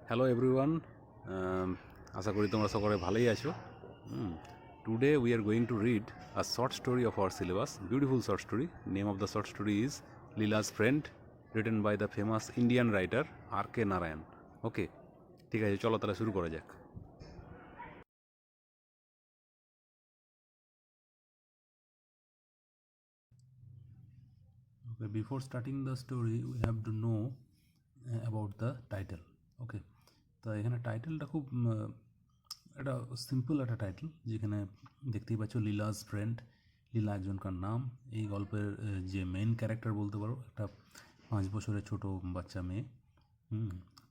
Hello everyone, আশা করি তোমরা সকলে ভালোই আছো। Today we are going to read a short story of our syllabus, beautiful short story. Name of the short story is Lila's friend, written by the famous Indian writer R K Narayan. Okay, ঠিক আছে, চলো তাহলে শুরু করা যাক. Okay, before starting the story, we have to know about the title. Okay, তো এখানে টাইটেলটা খুব একটা সিম্পল একটা টাইটেল, যেখানে দেখতেই পাচ্ছ লীলাস ফ্রেন্ড. লীলা একজনকার নাম. এই গল্পের যে মেইন ক্যারেক্টার বলতে পারো, একটা 5 বছরের ছোট বাচ্চা মেয়ে.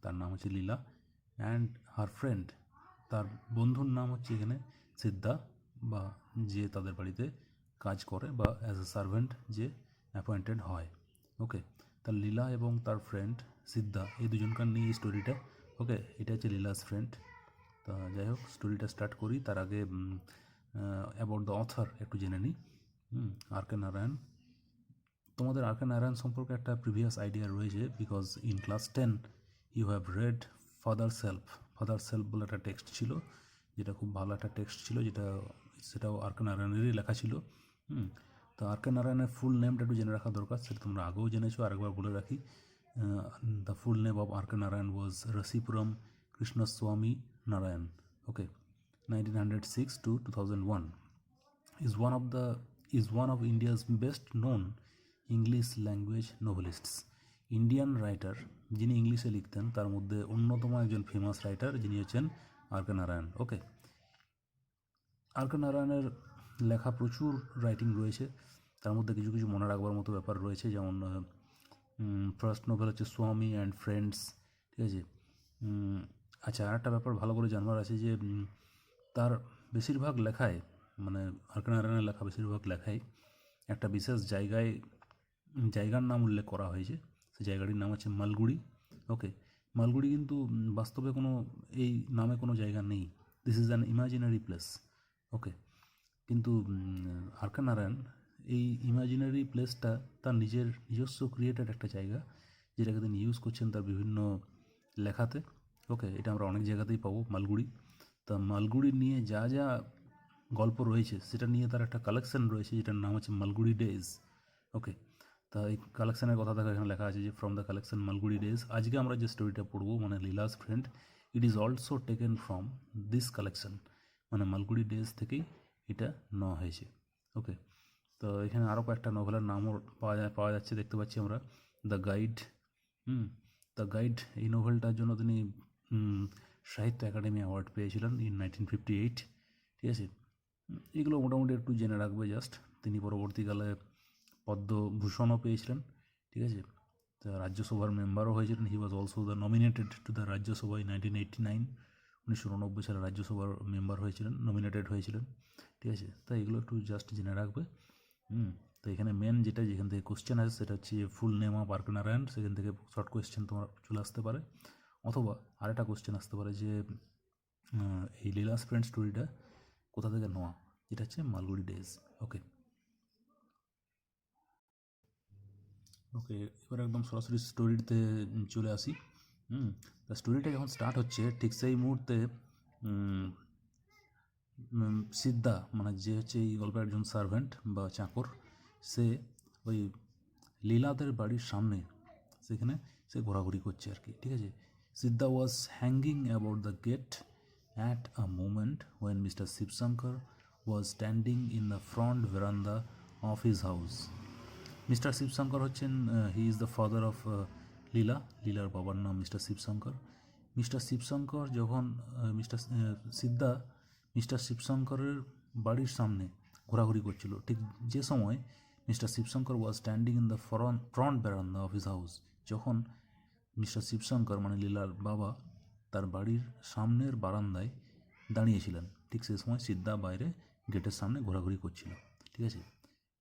তার নাম হচ্ছে লীলা. অ্যান্ড হার ফ্রেন্ড, তার বন্ধুর নাম হচ্ছে এখানে সিদ্ধা, বা যে তাদের বাড়িতে কাজ করে, বা অ্যাজ এ সার্ভেন্ট যে অ্যাপয়েন্টেড হয়. ওকে, তার লীলা এবং তার ফ্রেন্ড সিদ্ধা, এই দুজনকার নিয়ে এই স্টোরিটা. ওকে, এটা হচ্ছে লীলাস ফ্রেন্ড. তা যাই হোক, স্টোরিটা স্টার্ট করি. তার আগে অ্যাবাউট দ্য অথর একটু জেনে নিই. আর কে নারায়ণ. তোমাদের আর কে নারায়ণ সম্পর্কে একটা প্রিভিয়াস আইডিয়া রয়েছে, because in class 10 you have read father's help বলে একটা টেক্সট ছিল, যেটা খুব ভালো একটা টেক্সট ছিল, সেটাও আর কে নারায়ণেরই লেখা ছিল. তো আর কে নারায়ণের ফুল নেমটা একটু জেনে রাখা দরকার, সেটা তোমরা আগেও জেনেছো, আরেকবার বলে রাখি. The full name of R K Narayan was Rasipuram Krishnaswami Narayan. Okay, 1906 to 2001. is one of India's best known English language novelists. Indian writer যিনি ইংলিশে লিখতেন, তার মধ্যে অন্যতম একজন ফেমাস রাইটার যিনি হচ্ছেন আর কে নারায়ণ. ওকে, আর কে নারায়ণের লেখা প্রচুর রাইটিং রয়েছে, তার মধ্যে কিছু কিছু মনে রাখবার মতো ব্যাপার রয়েছে. যেমন ফার্স্ট নোভেল হচ্ছে স্বামী অ্যান্ড ফ্রেন্ডস. ঠিক আছে. আচ্ছা, আর একটা ব্যাপার ভালো করে জানবার আছে, যে তার বেশিরভাগ লেখায়, মানে আর কে নারায়ণের লেখা বেশিরভাগ লেখায় একটা বিশেষ জায়গার নাম উল্লেখ করা হয়েছে. সেই জায়গাটির নাম হচ্ছে মালগুড়ি. ওকে, মালগুড়ি কিন্তু বাস্তবে কোনো এই নামে কোনো জায়গা নেই. This is an imaginary place. Okay, কিন্তু আর কে নারায়ণ এই ইমাজিনারি প্লেসটা তার নিজস্ব ক্রিয়েটেড একটা জায়গা, যেটাকে তিনি ইউজ করছেন তার বিভিন্ন লেখাতে. ওকে, এটা আমরা অনেক জায়গাতেই পাবো, মালগুড়ি. তা মালগুড়ি নিয়ে যা যা গল্প রয়েছে, সেটা নিয়ে তার একটা কালেকশন রয়েছে, যেটার নাম হচ্ছে মালগুড়ি ডেজ. ওকে, তা এই কালেকশনের কথা দেখা এখানে লেখা আছে, যে from the collection Malgudi days. আজকে আমরা যে স্টোরিটা পড়বো, মানে Leela's friend, it is also taken from this collection, মানে মালগুড়ি ডেজ থেকেই এটা নেওয়া হয়েছে. ওকে, তো এখানে আরও কয়েকটা নোভেলের নামও পাওয়া যাচ্ছে, দেখতে পাচ্ছি আমরা. The guide. দ্য গাইড, এই নোভেলটার জন্য তিনি সাহিত্য একাডেমি অ্যাওয়ার্ড পেয়েছিলেন ইন 1958. ঠিক আছে, এগুলো মোটামুটি একটু জেনে রাখবে জাস্ট. তিনি পরবর্তীকালে পদ্মভূষণও পেয়েছিলেন. ঠিক আছে, তা রাজ্যসভার মেম্বারও হয়েছিলেন. He was also the nominated to the Rajya Sabha in 1989. 1989 সালে রাজ্যসভার মেম্বার হয়েছিলেন, নমিনেটেড হয়েছিলেন. ঠিক আছে, তাই এগুলো একটু জাস্ট জেনে রাখবে. তো এখানে মেন যেখান থেকে কোশ্চেন আছে, সেটা হচ্ছে ফুল name of R K Narayan. সেখান থেকে শর্ট কোয়েশ্চেন তোমার চলে আসতে পারে, অথবা আরেকটা কোশ্চেন আসতে পারে, যে এই লীলাস ফ্রেন্ড স্টোরিটা কোথা থেকে নেওয়া, যেটা হচ্ছে মালগুড়ি ডেজ. ওকে, এবার একদম সরাসরি স্টোরিতে চলে আসি. তা স্টোরিটা যখন স্টার্ট হচ্ছে, ঠিক সেই মুহূর্তে সিদ্ধা, মানে যে হচ্ছে এই গল্পের একজন সার্ভেন্ট বা চাকর, সে ওই লীলাদের বাড়ির সামনে সেখানে সে ঘোরাঘুরি করছে আর কি. ঠিক আছে, Siddha was hanging about the gate at a moment when mister Shibshankar was standing in the front veranda of his house. Mister Sivasankar হচ্ছেন, he is the father of লীলার বাবার নাম মিস্টার শিবশঙ্কর. মিস্টার শিবশঙ্কর যখন সিদ্ধা মিস্টার শিবশঙ্করের বাড়ির সামনে ঘোরাঘুরি করছিল, ঠিক যে সময় mister Shibshankar was standing in the front veranda of his house, যখন মিস্টার শিবশঙ্কর মানে লীলার বাবা তার বাড়ির সামনের বারান্দায় দাঁড়িয়েছিলেন, ঠিক সেই সময় সিদ্ধা বাইরে গেটের সামনে ঘোরাঘুরি করছিল. ঠিক আছে,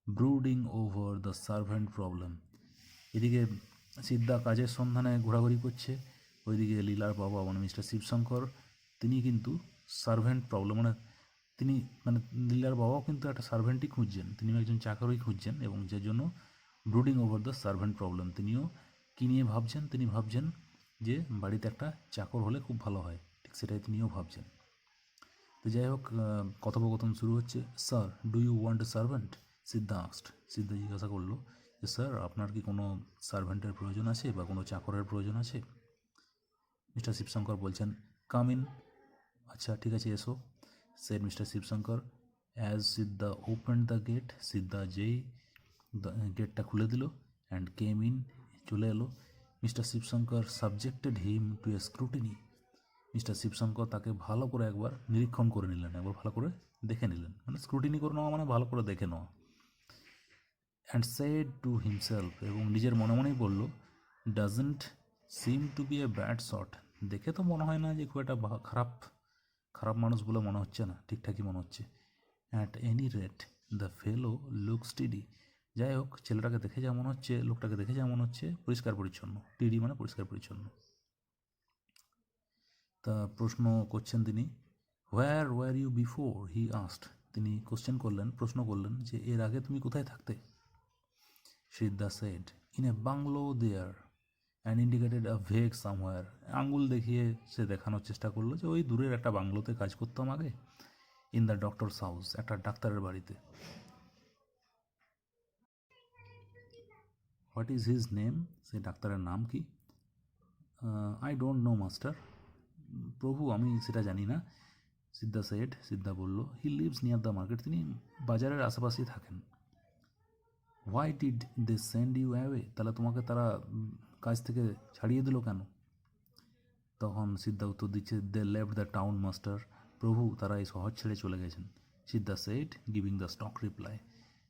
brooding over the servant problem. এদিকে সিদ্ধা কাজের সন্ধানে ঘোরাঘুরি করছে, ওইদিকে লীলার বাবা মানে মিস্টার শিবশঙ্কর, তিনি কিন্তু সার্ভেন্ট প্রবলেম, মানে লীলার বাবাও কিন্তু একটা সার্ভেন্টই খুঁজছেন, তিনিও একজন চাকরই খুঁজছেন, এবং যে জন্য brooding over the servant problem, তিনিও কী নিয়ে ভাবছেন, তিনি ভাবছেন যে বাড়িতে একটা চাকর হলে খুব ভালো হয়, ঠিক সেটাই তিনিও ভাবছেন। তো যাই হোক, কথোপকথন শুরু হচ্ছে। Sir, do you want a servant? Siddha asked. Siddha জিজ্ঞাসা করলো যে স্যার, আপনার কি কোনো সার্ভেন্টের প্রয়োজন আছে বা কোনো চাকরের প্রয়োজন আছে? মিস্টার শিবশঙ্কর বলছেন, কাম ইন। আচ্ছা ঠিক আছে, এসো, said mister Sivasankar. As Siddha open the gate, Siddha যেই গেটটা খুলে দিল, অ্যান্ড কেম ইন, চলে এলো। Mister Sivasankar subjected him to a scrutiny. Mister Sivasankar তাকে ভালো করে একবার নিরীক্ষণ করে নিলেন, একবার ভালো করে দেখে নিলেন, মানে স্ক্রুটিনি করে নেওয়া মানে ভালো করে দেখে নেওয়া। অ্যান্ড সেড টু হিমসেলফ, এবং নিজের মনে মনেই বলল, doesn't seem to be a bad shot. দেখে তো মনে হয় না যে খুব একটা খারাপ খারাপ মানুষ বলে মনে হচ্ছে না, ঠিকঠাকই মনে হচ্ছে। At any rate the fellow look steady. যাই হোক, ছেলেটাকে দেখে যা মনে হচ্ছে, লোকটাকে দেখে যা মনে হচ্ছে পরিষ্কার পরিচ্ছন্ন। টিডি মানে পরিষ্কার পরিচ্ছন্ন। তা প্রশ্ন করছেন তিনি, where were you before, he asked. তিনি কোশ্চেন করলেন, প্রশ্ন করলেন যে এর আগে তুমি কোথায় থাকতে? Siddha said, in a bungalow there, and indicated a vague somewhere. আঙ্গুল দেখিয়ে সে দেখানোর চেষ্টা করলো যে ওই দূরের একটা বাংলোতে কাজ করতাম আগে। ইন দ্য ডক্টরস হাউস, একটা ডাক্তারের বাড়িতে। হোয়াট ইজ হিজ নেম, সেই ডাক্তারের নাম কি? I don't know master. প্রভু, আমি সেটা জানি না। সিদ্ধা সেড, সিদ্ধা বলল, he lives near the market, তিনি বাজারের আশেপাশেই থাকেন। Why did they send you away, তাহলে তোমাকে তারা কাজ থেকে ছাড়িয়ে দিল কেন? তখন সিদ্ধা উত্তর দিচ্ছে, they left the town master, প্রভু তারা এই শহর ছেড়ে চলে গেছেন। Siddha said, giving the stock reply.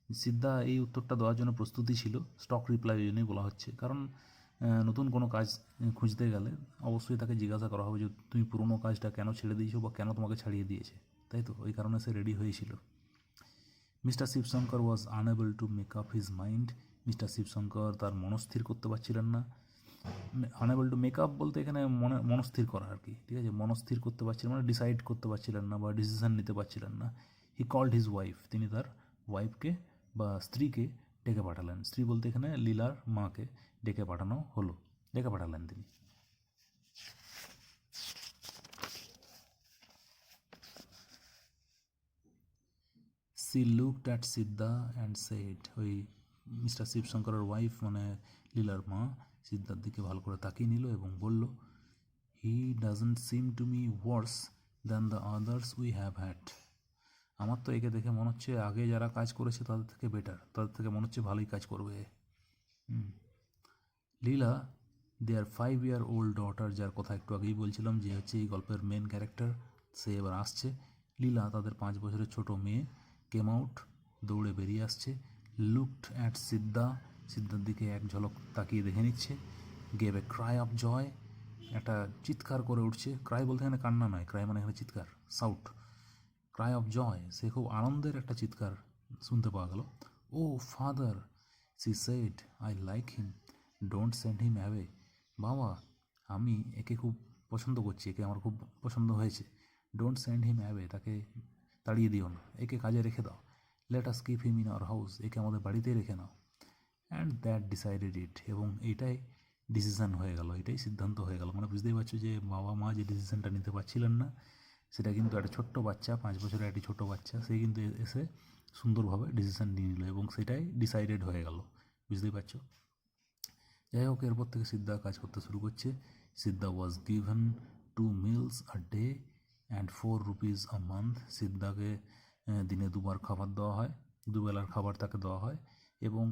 Siddha এই উত্তরটা দেওয়ার জন্য প্রস্তুতি ছিল, স্টক রিপ্লাই এই জন্যই বলা হচ্ছে, কারণ নতুন কোনো কাজ খুঁজতে গেলে অবশ্যই তাকে জিজ্ঞাসা করা হবে যে তুমি পুরনো কাজটা কেন ছেড়ে দিয়েছো বা কেন তোমাকে ছাড়িয়ে দিয়েছে, তাই তো? ওই কারণে সে রেডি হয়েছিল। Mister Shibshankar was unable to make up his mind. Mister Shivshankar তার মনস্থির করতে পারছিলেন না। আনএবল টু মেক আপ বলতে এখানে মনস্থির করা আর কি, ঠিক আছে? মনস্থির করতে পারছিলেন মানে ডিসাইড করতে পারছিলেন না বা ডিসিশন নিতে পারছিলেন না। হি কল্ড হিজ ওয়াইফ, তিনি তার ওয়াইফকে বা স্ত্রীকে ডেকে পাঠালেন। স্ত্রী বলতে এখানে লীলার মাকে ডেকে পাঠানো হলো, ডেকে পাঠালেন তিনি। She looked at Siddha and said, ওই মিস্টার শিবশঙ্করের ওয়াইফ মানে লীলার মা সিদ্ধার দিকে ভালো করে তাকিয়ে নিল এবং বলল, he doesn't seem to me Wars than the others we have had. আমার তো একে দেখে মনে হচ্ছে আগে যারা কাজ করেছে তাদের থেকে বেটার, তাদের থেকে মনে হচ্ছে ভালোই কাজ করবে। লীলা, দেয়ার 5-year-old ডটার, যার কথা একটু আগেই বলছিলাম যে হচ্ছে এই গল্পের মেন ক্যারেক্টার, সে এবার আসছে। লীলা, তাদের 5 বছরের ছোট মেয়ে, কেম আউট, দৌড়ে বেরিয়ে আসছে। লুকড অ্যাট সিদ্ধা, সিদ্ধার দিকে এক ঝলক তাকিয়ে দেখে নিচ্ছে। Gave a cry of joy, একটা চিৎকার করে উঠছে। ক্রাই বলতে এখানে কান্না নয়, ক্রাই মানে এখানে চিৎকার, সাউট। ক্রাই অফ জয়, সে খুব আনন্দের একটা চিৎকার শুনতে পাওয়া গেল। Oh father, she said, I like him, don't send him away. বাবা, আমি একে খুব পছন্দ করছি, একে আমার খুব পছন্দ হয়েছে। ডোন্ট সেন্ড হিম অ্যাওয়ে, তাকে তাড়িয়ে দিও না, একে কাজে রেখে দাও। Let us keep him in our house, একে আমাদের বাড়িতেই রেখে নাও। অ্যান্ড দ্যাট ডিসাইডেড ইট, এবং এইটাই ডিসিশান হয়ে গেল, এটাই সিদ্ধান্ত হয়ে গেল। মানে বুঝতেই পারছো যে বাবা মা যে ডিসিশানটা নিতে পারছিলেন না, সেটা কিন্তু একটা ছোট্ট বাচ্চা, 5 বছরের একটি ছোটো বাচ্চা, সে কিন্তু এসে সুন্দরভাবে ডিসিশান নিয়ে নিল এবং সেটাই ডিসাইডেড হয়ে গেল, বুঝতেই পারছো। যাই হোক, এরপর থেকে সিদ্ধা কাজ করতে শুরু করছে। Siddha was given 2 meals a day and 4 rupees a month। সিদ্ধাকে দিনে 2 বার খাবার দেওয়া হয়, দুবেলার খাবার তাকে দেওয়া হয় এবং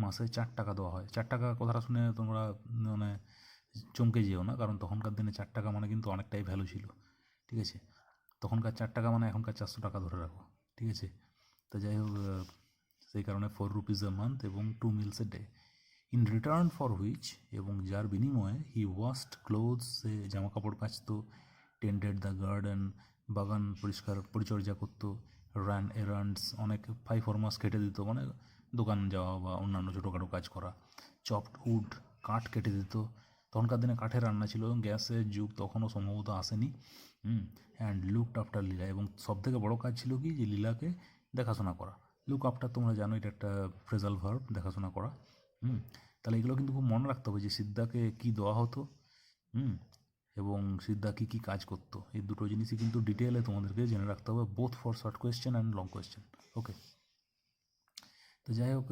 মাসে 4 টাকা দেওয়া হয়। 4 টাকা কথাটা শুনে তোমরা মানে চমকে যেও না, কারণ তখনকার দিনে 4 টাকা মানে কিন্তু অনেকটাই ভ্যালু ছিল, ঠিক আছে? তখনকার 4 টাকা মানে এখনকার 400 টাকা ধরে রাখো, ঠিক আছে? তো যাই হোক, সেই কারণে 4 rupees a month এবং 2 meals a day। In return for which, এবং যার বিনিময়ে, হি ওয়াশড ক্লোথস, সে জামা কাপড় কাচতো। টেন্ডেড দ্য গার্ডেন, বাগান পরিচর্যা করতো। রান এরান্ডস, অনেক ফাইফরমাস কেটে দিত, মানে দোকান যাওয়া বা অন্যান্য ছোটোখাটো কাজ করা। চপড উড, কাঠ কেটে দিত। তখনকার দিনে কাঠের রান্না ছিল, গ্যাসের যুগ তখনও সম্ভবত আসেনি। অ্যান্ড লুকড আফটার লীলা, এবং সবথেকে বড় কাজ ছিল কি, যে লীলাকে দেখাশোনা করা। লুক আফটার তোমরা জানো, এটা একটা ফ্রেজাল ভার্ব, দেখাশোনা করা। তাহলে এগুলো কিন্তু খুব মনে রাখতে হবে যে সিদ্ধাকে কী দেওয়া হতো, হুম, এবং সিদ্ধা কী কী কাজ করতো, এই দুটো জিনিসই কিন্তু ডিটেলে তোমাদেরকে জেনে রাখতে হবে, both for short question and long question. Okay, তো যাই হোক,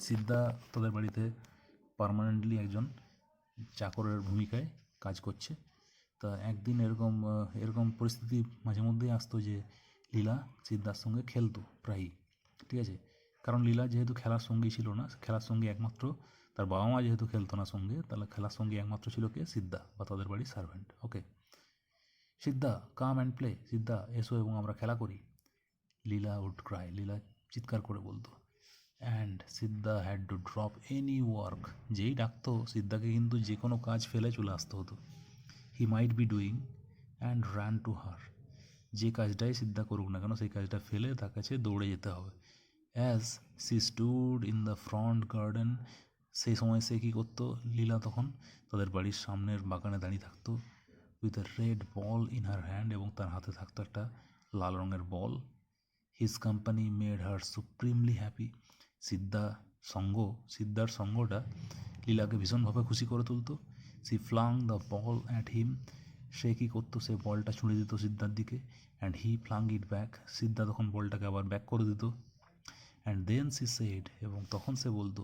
সিদ্ধা তাদের বাড়িতে পার্মানেন্টলি একজন চাকরের ভূমিকায় কাজ করছে। তা একদিন এরকম পরিস্থিতি মাঝে মধ্যেই আসতো যে লীলা সিদ্ধার সঙ্গে খেলতো প্রায়ই, ঠিক আছে। কারণ লীলা যেহেতু খেলার সঙ্গী ছিল না, খেলার সঙ্গে একমাত্র তার বাবা মা যেহেতু খেলতো না সঙ্গে, তাহলে খেলার সঙ্গে একমাত্র ছিল কে, সিদ্ধা বা তাদের বাড়ির servant. Okay, Siddha come and play, Siddha এসো এবং আমরা খেলা করি। লীলা উড ক্রাই, লীলা চিৎকার করে বলতো। And Siddha had to drop any work, যেই ডাকতো সিদ্ধাকে কিন্তু যে কোনো কাজ ফেলে চলে আসতে হতো। He might be doing and run to her, যে কাজটাই সিদ্ধা করুক না কেন সেই কাজটা ফেলে তার কাছে দৌড়ে যেতে হবে। As she stood in the front garden, সেই সময় সে কী করতো, লীলা তখন তাদের বাড়ির সামনের বাগানে দাঁড়িয়ে থাকতো, with a red ball in her hand, এবং তার হাতে থাকতো একটা লাল রঙের বল। His company made her supremely happy, সিদ্ধার সঙ্গটা লীলাকে ভীষণভাবে খুশি করে তুলতো। She flung the ball at him, সে কী করতো, সে বলটা ছুঁড়ে দিত সিদ্ধার দিকে। And he flung it back, Siddha তখন বলটাকে আবার ব্যাক করে দিত। অ্যান্ড দেন সি সেড, এবং তখন সে বলতো,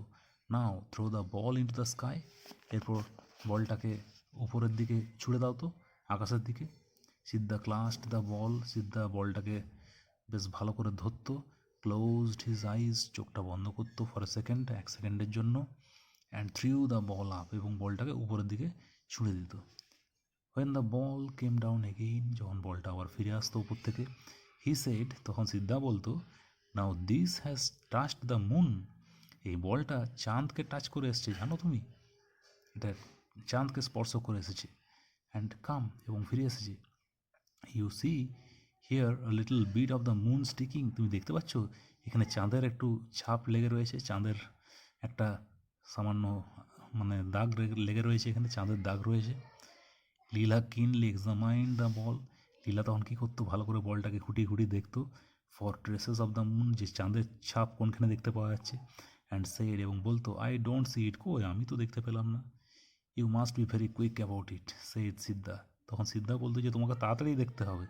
now throw the ball into the sky, এরপর বলটাকে উপরের দিকে ছুঁড়ে দাও তো, আকাশের দিকে। সিদ্ধা ক্লাসড দ্য বল, সিদ্ধা বলটাকে বেশ ভালো করে ধরতো। ক্লোজড হিজ আইজ, চোখটা বন্ধ করতো ফর এ সেকেন্ড, এক সেকেন্ডের জন্য। And threw the ball up, এবং বলটাকে উপরের দিকে ছুঁড়ে দিত। When the ball came down again, যখন বলটা আবার ফিরে আসতো উপর থেকে, হি সেড, তখন সিদ্ধা বলতো, now this has touched the moon, এই বলটা চাঁদকে টাচ করে এসছে, জানো তুমি, এটা চাঁদকে স্পর্শ করে এসেছে। অ্যান্ড কাম, এবং ফিরে এসেছে। You see here a little bit of the moon sticking, তুমি দেখতে পাচ্ছ এখানে চাঁদের একটু ছাপ লেগে রয়েছে, চাঁদের একটা সামান্য মানে দাগ লেগে রয়েছে, এখানে চাঁদের দাগ রয়েছে। লীলা কিনলি এক্সামাইন দ্য বল, লীলা তখন কী করতো, ভালো করে বলটাকে খুঁটিয়ে খুঁটিয়ে দেখতো, for traces of the moon, যে চাঁদের ছাপ কোনখানে দেখতে পাওয়া যাচ্ছে। অ্যান্ড সেড, এবং বলতো, আই ডোন্ট সি ইট, কই আমি তো দেখতে পেলাম না। You must be very quick about it, said Siddha, তখন সিদ্ধা বলতো যে তোমাকে তাড়াতাড়ি দেখতে হবে,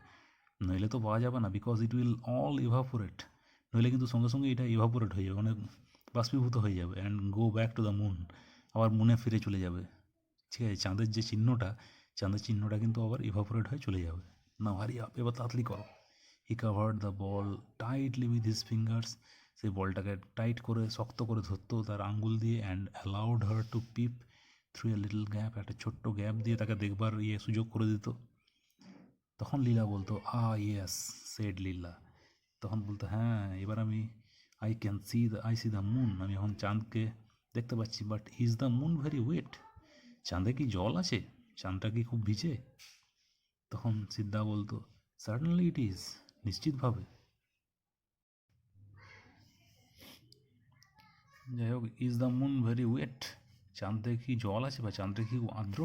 নইলে তো পাওয়া যাবে না, because it will all evaporate, নইলে কিন্তু সঙ্গে সঙ্গে এটা ইভাপোরেট হয়ে যাবে, মানে বাষ্পীভূত হয়ে যাবে। And go back to the moon, আবার মুনে ফিরে চলে যাবে, ঠিক আছে, চাঁদের যে চিহ্নটা, চাঁদের চিহ্নটা কিন্তু আবার ইভাপোরেট হয়ে চলে যাবে। না হারি আপ, এবার তাড়াতাড়ি করো। He covered the ball tightly with his fingers, সেই বলটাকে টাইট করে শক্ত করে ধরতো তার আঙ্গুল দিয়ে। And allowed her to peep through a little gap, একটা ছোট্ট গ্যাপ দিয়ে তাকে দেখবার সুযোগ করে দিত। তখন লীলা বলতো, ইয়েস, সেড লীলা, তখন বলতো, হ্যাঁ এবার আমি আই সি দ্য মুন, আমি এখন চাঁদকে দেখতে পাচ্ছি। But is the moon very wet, চাঁদে কি জল আছে, চাঁদটা কি খুব ভিজে? তখন সিদ্ধা বলতো, সার্টেনলি ইট ইজ, নিশ্চিতভাবে। যাই হোক, is the moon very wet, চাঁদে কি জল আছে বা চাঁদটা কি আর্দ্র?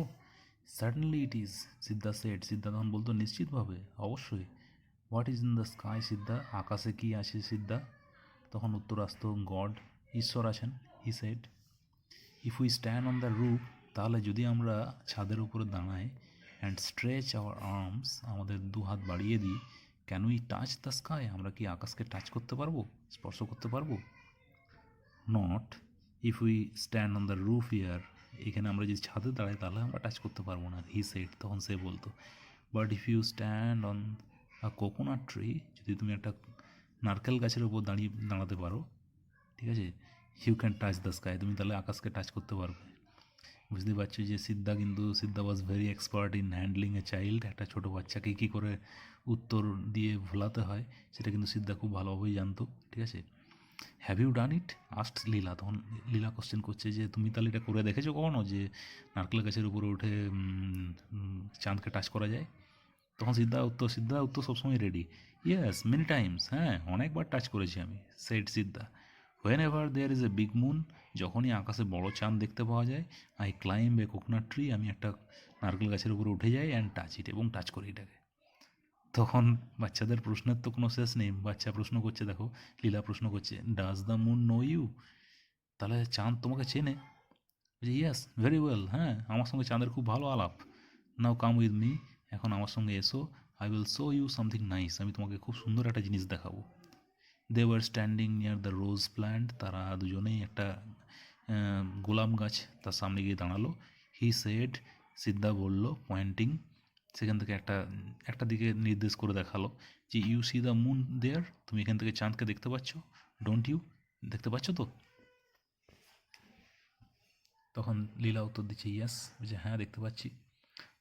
Certainly it is, Siddha said, Siddha তখন বলতো, নিশ্চিতভাবে, অবশ্যই। What is in the sky, Siddha, আকাশে কি আছে সিদ্ধা? তখন উত্তর আসতো, গড, ঈশ্বর আছেন। He said, if we stand on the roof, তাহলে যদি আমরা ছাদের উপরে দাঁড়াই, অ্যান্ড স্ট্রেচ আওয়ার আর্মস, আমাদের দু হাত বাড়িয়ে দিই, can we touch the sky, আমরা কি আকাশকে টাচ করতে পারবো, স্পর্শ করতে পারবো? Not if we stand on the roof here, এখানে আমরা যদি ছাদে দাঁড়াই তাহলে আমরা টাচ করতে পারবো না। হি সেড, তখন সে বলতো, but if you stand on a coconut tree, যদি তুমি একটা নারকেল গাছের উপর দাঁড়াতে পারো, ঠিক আছে, you can touch the sky, তুমি তাহলে আকাশকে টাচ করতে পারবে। বুঝতে পারছো যে Siddha was very expert in handling a child, একটা ছোটো বাচ্চাকে কী করে উত্তর দিয়ে ভোলাতে হয় সেটা কিন্তু সিদ্ধা খুব ভালোভাবেই জানতো, ঠিক আছে। Have you done it, asked Leela, তখন লীলা কোশ্চেন করছে যে তুমি তাহলে এটা করে দেখেছো কখনো, যে নারকেল গাছের উপরে উঠে চাঁদকে টাচ করা যায়? তখন সিদ্ধা উত্তর সবসময় রেডি, ইয়েস মেনি টাইমস, হ্যাঁ অনেকবার টাচ করেছি আমি। Said Siddha, whenever there is a big moon, যখনই আকাশে বড় চাঁদ দেখতে পাওয়া যায়, I climb a coconut tree, আমি একটা নারকেল গাছের উপরে উঠে যাই, অ্যান্ড টাচ ইট, এবং টাচ করি এটাকে। তখন বাচ্চাদের প্রশ্নের তো কোনো শেষ নেই, বাচ্চা প্রশ্ন করছে, দেখো লীলা প্রশ্ন করছে, does the moon know you, তাহলে চাঁদ তোমাকে চেনে? যে ইয়েস ভেরি ওয়েল, হ্যাঁ আমার সঙ্গে চাঁদের খুব ভালো আলাপ। নাও কাম উইথ মি, এখন আমার সঙ্গে এসো। I will show you something nice, আমি তোমাকে খুব সুন্দর একটা জিনিস দেখাবো। They were standing near the rose plant, তারা দুজনেই একটা গোলাপ গাছ তার সামনে গিয়ে দাঁড়ালো। হি সেড, সিদ্ধা বলল পয়েন্টিং, সেখান থেকে একটা একটা দিকে নির্দেশ করে দেখালো যে ইউ সি দ্য মুন দেয়ার, তুমি এখান থেকে চাঁদকে দেখতে পাচ্ছ, ডোন্ট ইউ, দেখতে পাচ্ছ তো? তখন লীলা উত্তর দিচ্ছে ইয়াস, বলছে হ্যাঁ দেখতে পাচ্ছি।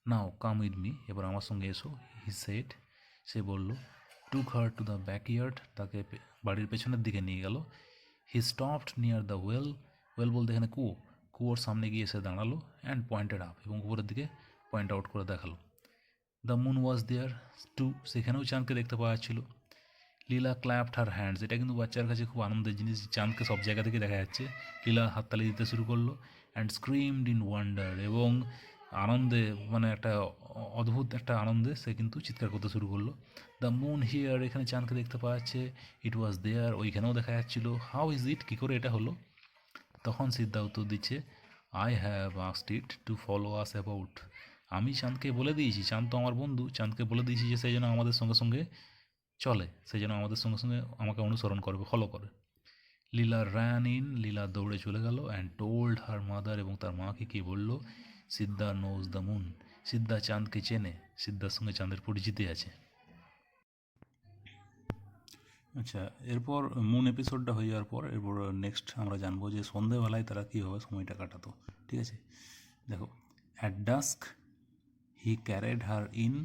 নাও কাম উইথ মি, এবার আমার সঙ্গে এসো। হি সেড, সে বলল। টুক হার টু দ্য ব্যাকইয়ার্ড, তাকে বাড়ির পেছনের দিকে নিয়ে গেল। He stopped near the well, well বলতে এখানে কুয়ো, কুয়োর সামনে গিয়ে এসে দাঁড়ালো। অ্যান্ড পয়েন্টেড আপ, এবং উপরের দিকে পয়েন্ট আউট করে দেখালো। The moon was there too, সেখানেও চাঁদকে দেখতে পাওয়া যাচ্ছিল। লীলা ক্ল্যাপড হার হ্যান্ডস, এটা কিন্তু বাচ্চার কাছে খুব আনন্দের জিনিস, চাঁদকে সব জায়গা থেকে দেখা যাচ্ছে। লীলা হাততালি দিতে শুরু করলো। অ্যান্ড স্ক্রিমড ইন ওয়ান্ডার, এবং আনন্দে, মানে একটা অদ্ভুত একটা আনন্দে সে কিন্তু চিৎকার করতে শুরু করলো। দ্য মুন হিয়ার, এখানে চাঁদকে দেখতে পাওয়া যাচ্ছে। ইট ওয়াজ দেয়ার, ওইখানেও দেখা যাচ্ছিলো। হাউ ইজ ইট, কী করে এটা হলো? তখন সিদ্ধা উত্তর দিচ্ছে, I have asked it to follow us about, আমি চাঁদকে বলে দিয়েছি, চাঁদ তো আমার বন্ধু, চাঁদকে বলে দিয়েছি যে সেই জন্য আমাদের সঙ্গে সঙ্গে চলে, সেই জন্য আমাদের সঙ্গে সঙ্গে আমাকে অনুসরণ করবে, ফলো করে। লীলা র্যান ইন, লীলা দৌড়ে চলে গেল। অ্যান্ড টোল্ড হার মাদার, এবং তার মাকে কি বলল, সিদ্ধা নোজ দ্য মুন, সিদ্ধা চাঁদকে চেনে, সিদ্ধার সঙ্গে চাঁদের পরিচিতি আছে। আচ্ছা, এরপর মুন এপিসোডটা হয়ে যাওয়ার পর এরপর নেক্সট আমরা জানবো যে সন্ধেবেলায় তারা কীভাবে সময়টা কাটাতো। ঠিক আছে, দেখো। At dusk he carried her in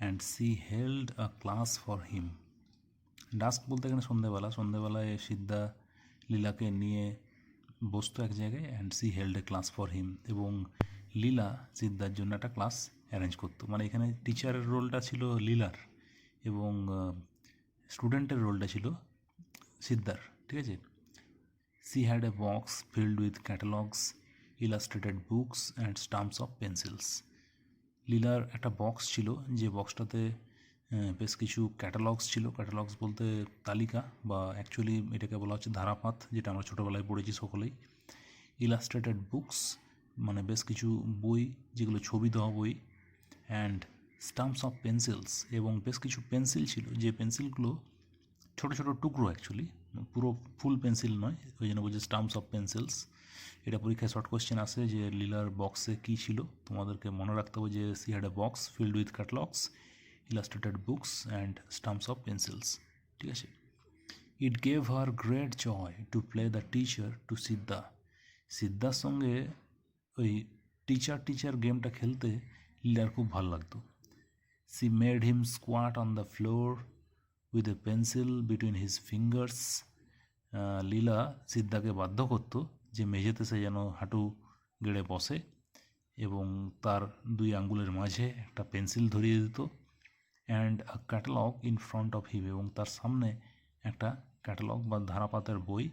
and she held a class for him. Dusk বলতে এখানে সন্ধেবেলা, সন্ধেবেলায় সিদ্ধা লীলাকে নিয়ে বসতো এক জায়গায়। And she held a class for him, এবং লীলা সিদ্ধার জন্য একটা ক্লাস অ্যারেঞ্জ করতো। মানে এখানে টিচারের রোলটা ছিল লীলার, এবং স্টুডেন্টের রোলটা ছিল সিদ্ধার। ঠিক আছে। C had a box filled with catalogues, illustrated books and stumps of pencils. লীলার একটা বক্স ছিল, যে বক্সটাতে বেশ কিছু ক্যাটালগস ছিল। ক্যাটালগস বলতে তালিকা, বা অ্যাকচুয়ালি এটাকে বলা হচ্ছে ধারাপাত, যেটা আমরা ছোটোবেলায় পড়েছি সকলেই। ইলাস্ট্রেটেড বুকস মানে বেশ কিছু বই, যেগুলো ছবি দেওয়া বই। অ্যান্ড স্টাম্পস অফ পেন্সিলস, এবং বেশ কিছু পেন্সিল ছিল, যে পেন্সিলগুলো ছোটো ছোটো টুকরো, অ্যাকচুয়ালি পুরো ফুল পেন্সিল নয়, ওই জন্য বলছে স্টাম্পস অফ পেন্সিলস। এটা পরীক্ষায় শর্ট কোয়েশ্চেন আসে যে লীলার বক্সে কী ছিল, তোমাদেরকে মনে রাখতে হবে যে she had a box filled with catalogues, illustrated books and stumps of pencils. ঠিক আছে। It gave her great joy to play the teacher to Siddha, সিদ্ধার সঙ্গে ওই টিচার গেমটা খেলতে লীলার খুব ভালো লাগতো। She made him squat on the floor with a pencil between his fingers. Leela সিদ্ধাকে বাধ্য করতো যে মেঝেতে সে যেন হাঁটু গেড়ে বসে, এবং তার দুই আঙ্গুলের মাঝে একটা পেন্সিল ধরিয়ে দিত। And a catalogue in front of him, এবং তার সামনে একটা ক্যাটালগ বা ধারাপাতের বই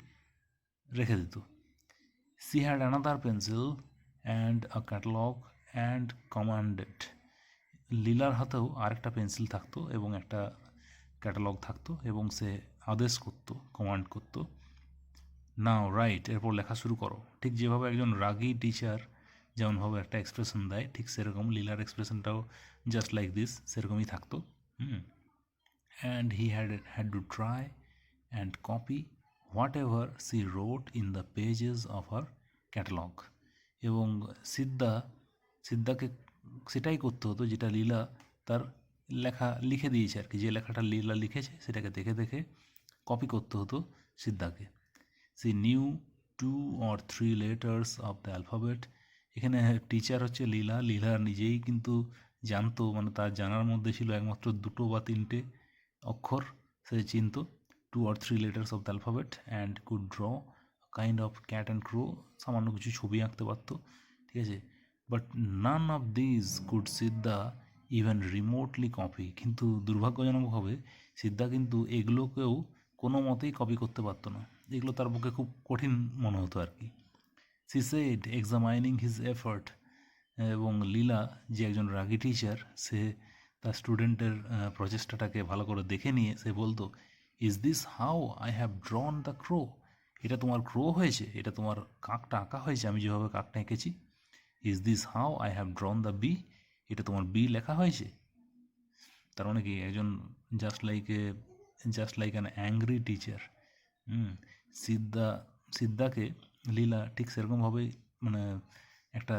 রেখে দিত। She had another pencil and a catalogue and commanded, লীলার হাতেও আরেকটা পেন্সিল থাকতো এবং একটা ক্যাটালগ থাকতো, এবং সে আদেশ করতো, কমান্ড করতো, নাও রাইট, এরপর লেখা শুরু করো। ঠিক যেভাবে একজন রাগী টিচার যেমনভাবে একটা এক্সপ্রেশন দেয়, ঠিক সেরকম লীলার এক্সপ্রেশনটাও জাস্ট লাইক দিস, সেরকমই থাকতো। And he had to try and copy whatever she wrote in the pages of her catalogue, এবং সিদ্ধাকে সেটাই করতে হতো যেটা লীলা তার লেখা লিখে দিয়েছে আর কি, যে লেখাটা লীলা লিখেছে সেটাকে দেখে দেখে কপি করতে হতো সিদ্ধাকে। She knew 2 or 3 letters of the alphabet, এখানে টিচার হচ্ছে লীলা, লীলা নিজেই কিন্তু জানতো, মানে তার জানার মধ্যে ছিল একমাত্র 2 বা 3টে অক্ষর, সে চিনত। 2 or 3 letters of the alphabet and could draw a kind of cat and crow, সামান্য কিছু ছবি আঁকতে পারতো। ঠিক আছে। But none of this could Siddha even remotely copy, কিন্তু দুর্ভাগ্যজনকভাবে সিদ্ধা কিন্তু এগুলোকেও কোনো মতেই কপি করতে পারতো না, এগুলো তার পক্ষে খুব কঠিন মনে হতো আর কি। She said examining his effort, এবং লীলা যে একজন রাগী টিচার, সে তার স্টুডেন্টের প্রচেষ্টাটাকে ভালো করে দেখে নিয়ে সে বলতো, is this how I have drawn the crow, এটা তোমার ক্রো হয়েছে, এটা তোমার কাকটা আঁকা হয়েছে, আমি যেভাবে কাকটা এঁকেছি। Is this how I have drawn the B, এটা তোমার বি লেখা হয়েছে। তার মানে কি একজন just like an angry teacher. Siddha সিদ্ধাকে লীলা ঠিক সেরকমভাবেই মানে একটা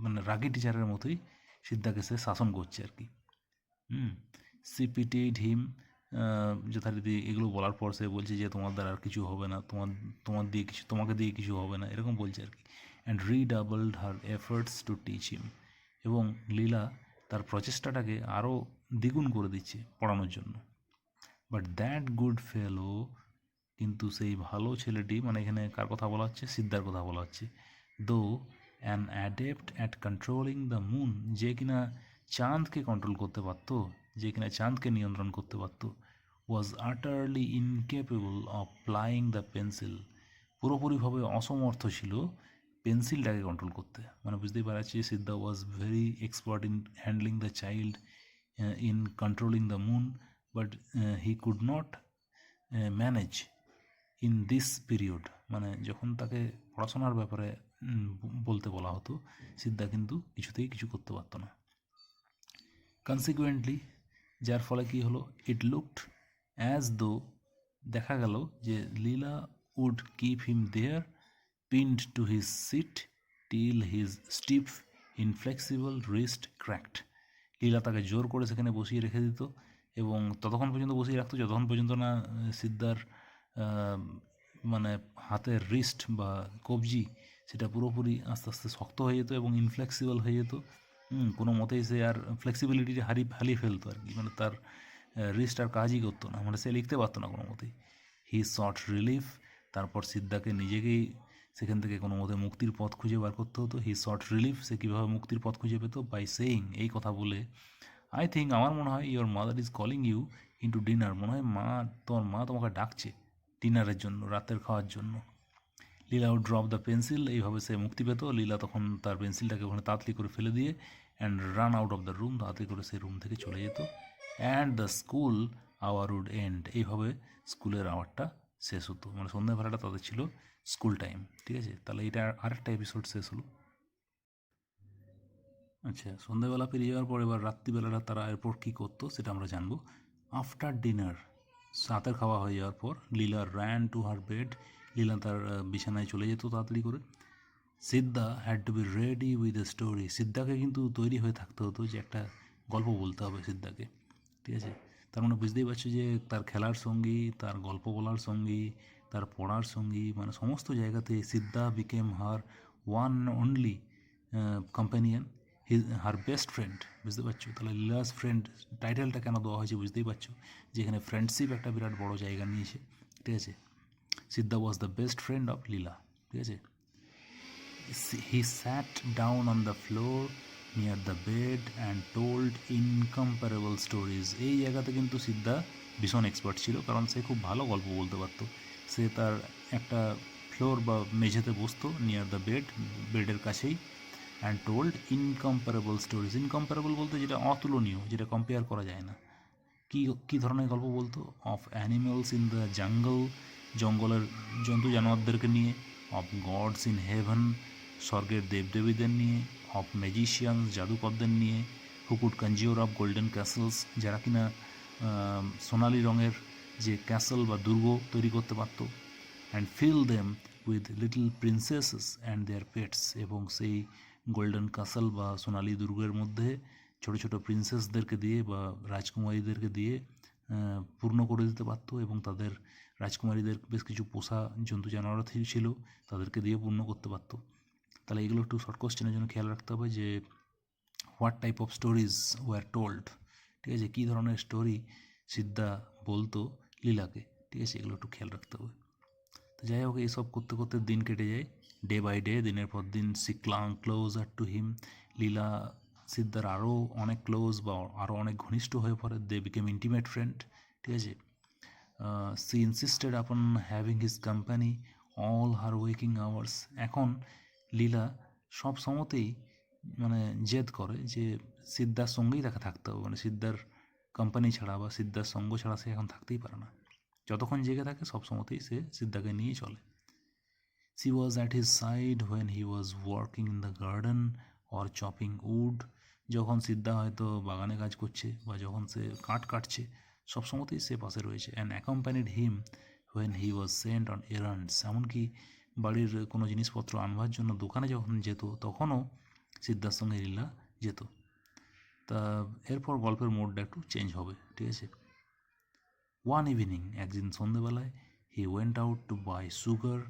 মানে রাগী টিচারের মতোই সিদ্ধাকে সে শাসন করছে আর কি। সিপিটি ঢিম যথারীতি এগুলো বলার পর সে বলছে যে তোমার দ্বারা আর কিছু হবে না, তোমাকে দিয়ে কিছু হবে না, এরকম বলছে আর কি। And redoubled her efforts to teach him, এবং লীলা তার প্রচেষ্টাটাকে আরও দ্বিগুণ করে দিচ্ছে পড়ানোর জন্য। বাট দ্যাট গুড ফেলো, কিন্তু সেই ভালো ছেলেটি, মানে এখানে কার কথা বলা হচ্ছে? সিদ্ধার কথা বলা হচ্ছে। দো an adept at controlling the moon, যে কিনা চাঁদকে কন্ট্রোল করতে পারতো, যে কিনা চাঁদকে নিয়ন্ত্রণ করতে পারতো, was utterly incapable of plying the pencil, পুরোপুরিভাবে অসমর্থ ছিল পেন্সিলটাকে কন্ট্রোল করতে। মানে বুঝতেই পারছি Siddha was very expert in handling the child, in controlling the moon, but he could not manage in this period. মানে যখন তাকে পড়াশোনার ব্যাপারে বলতে বলা হতো, সিদ্ধা কিন্তু কিছুতেই কিছু করতে পারতো না। কনসিকুয়েন্টলি, যার ফলে কি হলো, ইট লুকড অ্যাজ দো, দেখা গেল যে Leela would keep him there pinned to his seat till his stiff inflexible wrist cracked. Leela তাকে জোর করে সেখানে বসিয়ে রেখে দিত, এবং ততক্ষণ পর্যন্ত বসিয়ে রাখতো যতক্ষণ পর্যন্ত না সিদ্ধার মানে হাতের রিস্ট বা কবজি সেটা পুরোপুরি আস্তে আস্তে শক্ত হয়ে যেত এবং ইনফ্লেক্সিবল হয়ে যেত। কোনো মতেই সে আর ফ্লেক্সিবিলিটি হারিয়ে ফেলতো আর কি, মানে তার রিস্ট আর কাজই করতো না, মানে সে লিখতে পারতো না কোনো মতেই। হি সট রিলিফ, তারপর সিদ্ধাকে নিজেকেই সেখান থেকে কোনো মতে মুক্তির পথ খুঁজে বার করতে হতো। হি সট রিলিফ, সে কীভাবে মুক্তির পথ খুঁজে পেত? বাই সেইং, এই কথা বলে, আই থিঙ্ক, আমার মনে হয়, your mother is calling you into dinner, মনে হয় তোমার মা তোমাকে ডাকছে ডিনারের জন্য, রাতের খাওয়ার জন্য। লীলা উড ড্রপ দ্য পেন্সিল, এইভাবে সে মুক্তি পেত। লীলা তখন তার পেন্সিলটাকে ওখানে তাড়াতাড়ি করে ফেলে দিয়ে and run out of the room, তাড়াতাড়ি করে সেই রুম থেকে চলে যেত। And the school hour would end, এইভাবে স্কুলের আওয়ারটা শেষ হতো, মানে সন্ধ্যাবেলাটা তাদের ছিল স্কুল টাইম। ঠিক আছে, তাহলে এটা আরেকটা এপিসোড শেষ হলো। আচ্ছা, সন্ধ্যাবেলা পেরিয়ে যাওয়ার পর এবার রাত্রিবেলাটা তারা এরপর কী করতো সেটা আমরা জানবো। আফটার ডিনার, রাতের খাওয়া হয়ে যাওয়ার পর, Leela ran to her bed, Leela তার বিছানায় চলে যেত তাড়াতাড়ি করে। Siddha had to be ready with a story, সিদ্ধাকে কিন্তু তৈরি হয়ে থাকতে হতো যে একটা গল্প বলতে হবে সিদ্ধাকে। ঠিক আছে, তার মানে বুঝতেই পারছো যে তার খেলার সঙ্গী, তার গল্প বলার সঙ্গী, তার পড়ার সঙ্গী, মানে সমস্ত জায়গাতে Siddha became her one only companion, her best friend. বুঝতে পারছো? তাহলে লীলাস ফ্রেন্ড টাইটেলটা কেন দেওয়া হয়েছে বুঝতেই পারছো, যেখানে ফ্রেন্ডশিপ একটা বিরাট বড় জায়গা নিয়েছে। ঠিক আছে, Siddha was the best friend of Leela. ঠিক আছে, he sat down on the floor near the bed and told incomparable stories. এই জায়গাতে কিন্তু সিদ্ধা ভীষণ এক্সপার্ট ছিল, কারণ সে খুব ভালো গল্প বলতে পারতো। সে তার একটা ফ্লোর বা মেঝেতে বসতো নিয়ার দ্য বেডের কাছেই, and told incomparable stories. Incomparable বলতে যেটা অতুলনীয়, যেটা কম্পেয়ার করা যায় না। কী ধরনের গল্প বলতো? Of animals in the jungle, জঙ্গলের জন্তু জানোয়ারদেরকে নিয়ে। অফ গডস ইন হেভেন, স্বর্গের দেবদেবীদের নিয়ে। অফ ম্যাজিশিয়ানস, জাদুকরদের নিয়ে। Who could conjure of golden castles, যারা কিনা সোনালি রঙের যে ক্যাসেল বা দুর্গ তৈরি করতে পারত। And fill them with little princesses and their pets, এবং সেই গোল্ডেন ক্যাসেল বা সোনালি দুর্গের মধ্যে ছোটো ছোটো প্রিন্সেসদেরকে দিয়ে বা রাজকুমারীদেরকে দিয়ে পূর্ণ করে দিতে পারত, এবং তাদের রাজকুমারীদের বেশ কিছু পোষা জন্তু জানোয়ার ছিল, তাদেরকে দিয়ে পূর্ণ করতে পারত। তাহলে এগুলো একটু শর্ট কোশ্চেনের জন্য খেয়াল রাখতে হবে যে what type of stories were told. ঠিক আছে, কী ধরনের স্টোরি সিদ্ধা বলতো লীলাকে। ঠিক আছে, এগুলো একটু খেয়াল রাখতে হবে। তো যাই হোক, এইসব করতে করতে দিন কেটে যায়, ডে বাই ডে, দিনের পর দিন। She closer to him, Leela সিদ্ধার আরও অনেক ক্লোজ বা আরও অনেক ঘনিষ্ঠ হয়ে পড়ে। They became intimate friend. ঠিক আছে, she insisted upon having his company all her waking hours. এখন লীলা সব সময়তেই মানে জেদ করে যে সিদ্ধার সঙ্গেই তাকে থাকতে হবে, মানে সিদ্ধার কোম্পানি ছাড়া বা সিদ্ধার সঙ্গ ছাড়া সে এখন থাকতেই পারে না। যতক্ষণ জেগে থাকে সব সময়তেই সে সিদ্ধাকে নিয়ে চলে। She was at his side when he was working in the garden or chopping wood. যখন সিদ্ধা হয়তো বাগানে কাজ করছে বা যখন সে কাঠ কাটছে সবসময়তেই সে পাশে রয়েছে। And accompanied him when he was sent on errands. এমনকি বাড়ির কোনো জিনিসপত্র আনবার জন্য দোকানে যখন যেত তখনও সিদ্ধার সঙ্গে লীলা যেত। তা এরপর গল্পের মোডটা একটু চেঞ্জ হবে, ঠিক আছে। ওয়ান ইভিনিং, একদিন সন্ধেবেলায়, he went out to buy sugar,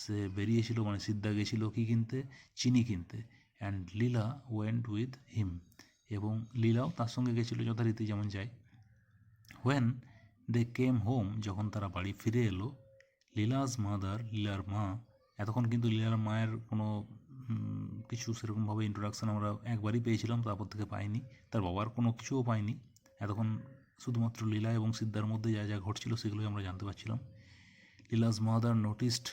সে বেরিয়েছিল মানে সিদ্ধা গেছিল কী কিনতে, চিনি কিনতে। And Leela went with him, এবং লীলাও তার সঙ্গে গেছিলো যথারীতি যেমন যায়। হোয়েন দে কেম হোম, যখন তারা বাড়ি ফিরে এলো, লীলাজ মাদার, লীলার মা, এতক্ষণ কিন্তু লীলার মায়ের কোনো কিছু সেরকমভাবে ইন্ট্রোডাকশান আমরা একবারই পেয়েছিলাম, তারপর থেকে পাইনি। তার বাবার কোনো কিছুও পাইনি এতক্ষণ, শুধুমাত্র লীলা এবং সিদ্ধার মধ্যে যা যা ঘটছিল সেগুলোই আমরা জানতে পারছিলাম। লীলাজ মাদার নোটিসড,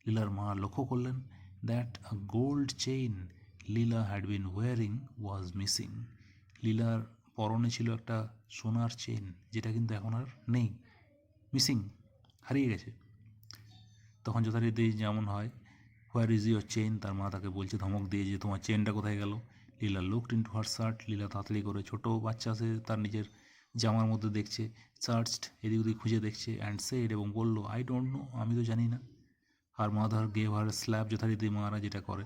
লীলার মা লক্ষ্য করলেন, that a gold chain Leela had been wearing was missing, লীলার পরনে ছিল একটা সোনার চেইন যেটা কিন্তু এখন আর নেই, মিসিং, হারিয়ে গেছে। তখন যথারীতি যেমন হয়, হোয়ার ইজ ইউর চেইন, তার মা তাকে বলছে ধমক দিয়ে যে তোমার চেনটা কোথায় গেল। লীলা লুকড ইনটু হার শার্ট, লীলা তাড়াতাড়ি করে, ছোটো বাচ্চা সে তার নিজের জামার মধ্যে দেখছে, সার্চড, এদিক ওদিক খুঁজে দেখছে, অ্যান্ড সেড, এবং বলল, আই ডোন্ট নো, আমি তো জানি না। আর মাদার গেভ হার স্ল্যাপ, যথারীতি মারা যেটা করে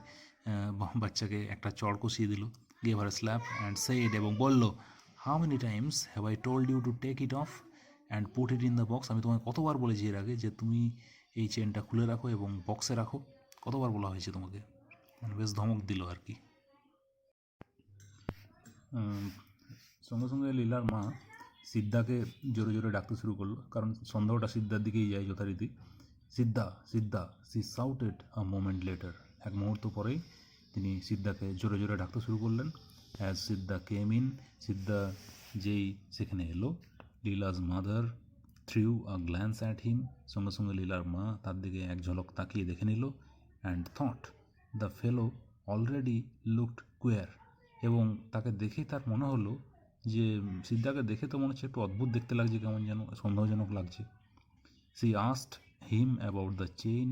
বাচ্চাকে একটা চড় কষিয়ে দিল, gave her slap and said, এবং বলল, how many times have I told you to take it off and put it in the box, আমি তোমায় কতবার বলেছি এর আগে যে তুমি এই চেনটা খুলে রাখো এবং বক্সে রাখো, কতবার বলা হয়েছে তোমাকে, মানে বেশ ধমক দিল আর কি। সঙ্গে সঙ্গে লীলার মা সিদ্ধাকে জোরে জোরে ডাকতে শুরু করলো, কারণ সন্দেহটা সিদ্ধার দিকেই যায় যথারীতি। Siddha, Siddha, she shouted a moment later, এক মুহূর্ত পরেই তিনি সিদ্ধাকে জোরে জোরে ডাকতে শুরু করলেন। অ্যাজ সিদ্ধা কেম ইন, সিদ্ধা যেই সেখানে এলো, Leela's mother threw a glance at him, সঙ্গে সঙ্গে লীলার মা তার দিকে এক ঝলক তাকিয়ে দেখে নিল। And thought the fellow already looked queer, এবং তাকে দেখেই তার মনে হলো যে সিদ্ধাকে দেখে তো মনে হচ্ছে একটু অদ্ভুত দেখতে লাগছে, কেমন যেন সন্দেহজনক লাগছে। She asked him about the chain,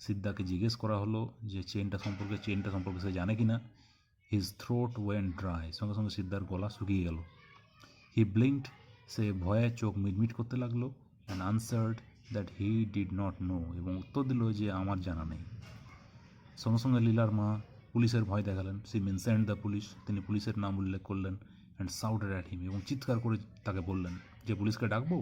সিদ্ধাকে জিজ্ঞেস করা হলো যে চেনটা সম্পর্কে সে জানে কি না। হিজ থ্রোট ওয়েন্ট ড্রাই, সঙ্গে সঙ্গে সিদ্ধার গলা শুকিয়ে গেল। হি ব্লিঙ্কড, সে ভয়ে চোখ মিটমিট করতে লাগলো। And answered that he did not know, এবং উত্তর দিল যে আমার জানা নেই। সঙ্গে সঙ্গে লীলার মা পুলিশের ভয় দেখালেন। সি মেনশনড দ্য পুলিশ, তিনি পুলিশের নাম উল্লেখ করলেন। অ্যান্ড সাউটেড অ্যাট হিম, এবং চিৎকার করে তাকে বললেন যে পুলিশকে ডাকবো।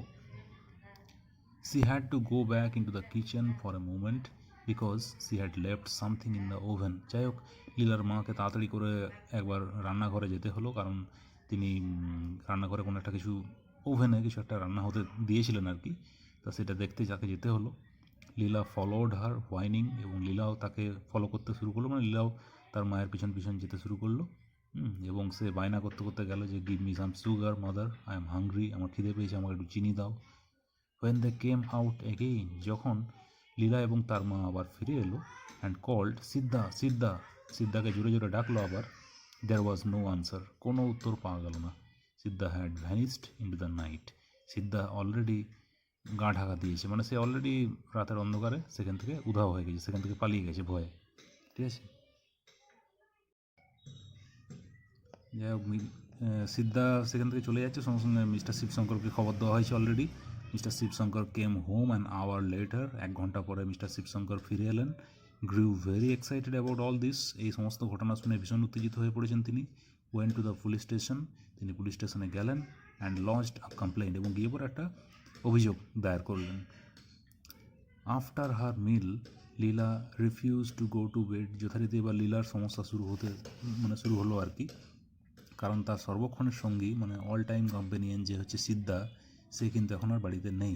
She had to go back into the kitchen for a moment because she had left something in the oven. যাই হোক, লীলার মাকে তাড়াতাড়ি করে একবার রান্নাঘরে যেতে হলো, কারণ তিনি রান্নাঘরে কোনো একটা কিছু, ওভেনে কিছু একটা রান্না হতে দিয়েছিলেন আর কি, তা সেটা দেখতে যাকে যেতে হলো। লীলা ফলোড হার হোয়াইনিং, এবং লীলাও তাকে ফলো করতে শুরু করলো, মানে লীলাও তার মায়ের পিছন পিছন যেতে শুরু করলো। এবং সে বায়না করতে করতে গেল যে give me some sugar mother, I am hungry, আমার খিদে পেয়েছে, আমাকে একটু চিনি দাও। When they came out again, যখন লীলা এবং তার মা আবার ফিরে এলো, অ্যান্ড কল্ড সিদ্ধা, সিদ্ধা, সিদ্ধাকে জোরে জোরে ডাকলো আবার, দেয়ার ওয়াজ নো আনসার, কোনো উত্তর পাওয়া গেল না। Siddha had vanished into the night, Siddha already গা ঢাকা দিয়েছে, মানে সে অলরেডি রাতের অন্ধকারে সেখান থেকে উধাও হয়ে গেছে, সেখান থেকে পালিয়ে গেছে ভয়ে, ঠিক আছে। যাই হোক, সিদ্ধা সেখান থেকে চলে যাচ্ছে, সঙ্গে সঙ্গে মিস্টার শিবশঙ্করকে খবর দেওয়া হয়েছে already. Mister Shivshankar came home an hour later, এক ঘন্টা পরে মিস্টার শিবশঙ্কর ফিরে এলেন। Grew very excited about all this, এই সমস্ত ঘটনা শুনে ভীষণ উত্তেজিত হয়ে পড়েছেন তিনি। Went to the police station, তিনি পুলিশ স্টেশনে গেলেন। অ্যান্ড লঞ্চড আ কমপ্লেন্ট, এবং গিয়ে পরে একটা অভিযোগ দায়ের করলেন। After her meal Leela refuse to go to bed, যথারীতি এবার লীলার সমস্যা শুরু হলো আর কি, কারণ তার সর্বক্ষণের সঙ্গী মানে অল টাইম কম্পেনিয়ন যে হচ্ছে সিদ্ধা, সে কিন্তু এখন আর বাড়িতে নেই।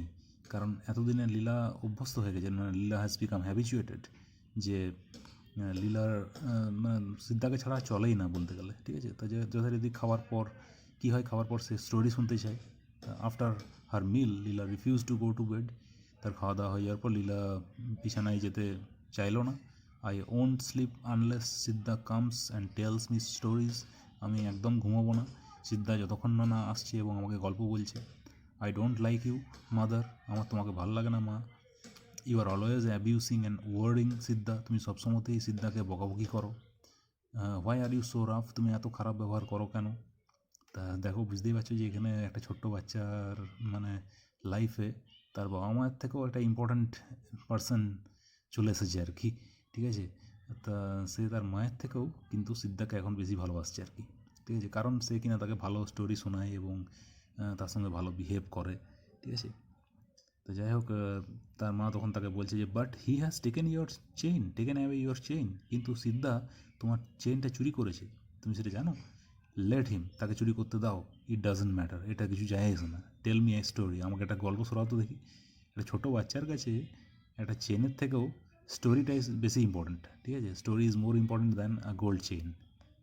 কারণ এতদিনে লীলা অভ্যস্ত হয়ে গেছে, মানে লীলা হ্যাজ বিকাম হ্যাবিচুয়েটেড, যে লীলার মানে সিদ্ধাকে ছাড়া চলেই না বলতে গেলে, ঠিক আছে। তা যথারীতি খাওয়ার পর কী হয়, খাওয়ার পর সে স্টোরি শুনতে চায়। After her meal Leela refuse to go to bed, তার খাওয়া দাওয়া হয়ে যাওয়ার পর লীলা বিছানায় যেতে চাইলো না। I won't sleep unless Siddha comes and tells me stories, আমি একদম ঘুমাবো না সিদ্ধা যতক্ষণ না আসছে এবং আমাকে গল্প বলছে। I don't like you mother, আমার তোমাকে ভালো লাগে না মা। You are always abusing and wording Siddha, তুমি সবসময়তেই সিদ্ধাকে বকাবকি করো। Why are you so rough, তুমি এত খারাপ ব্যবহার করো কেন? তা দেখো, বুঝতেই পারছো যে এখানে একটা ছোট্ট বাচ্চার মানে লাইফে তার বাবা মায়ের থেকেও একটা ইম্পর্ট্যান্ট পার্সন চলে এসেছে আর কি, ঠিক আছে। তা সে তার মায়ের থেকেও কিন্তু সিদ্ধাকে এখন বেশি ভালোবাসছে আর কি, ঠিক আছে, কারণ সে কিনা তাকে ভালো স্টোরি শোনায় এবং তার সঙ্গে ভালো বিহেভ করে, ঠিক আছে। তো যাই হোক, তার মা তখন তাকে বলছে যে but he has taken away your chain, কিন্তু সিদ্ধা তোমার চেইনটা চুরি করেছে, তুমি সেটা জানো। লেট হিম, তাকে চুরি করতে দাও, ইট ডাজেন্ট ম্যাটার, এটা কিছু যায় আসে না। টেল মি এ স্টোরি, আমাকে একটা গল্প শোনাও তো দেখি। একটা ছোটো বাচ্চার কাছে একটা চেনের থেকেও স্টোরিটাই বেশি ইম্পর্ট্যান্ট, ঠিক আছে। Story is more important than a gold chain.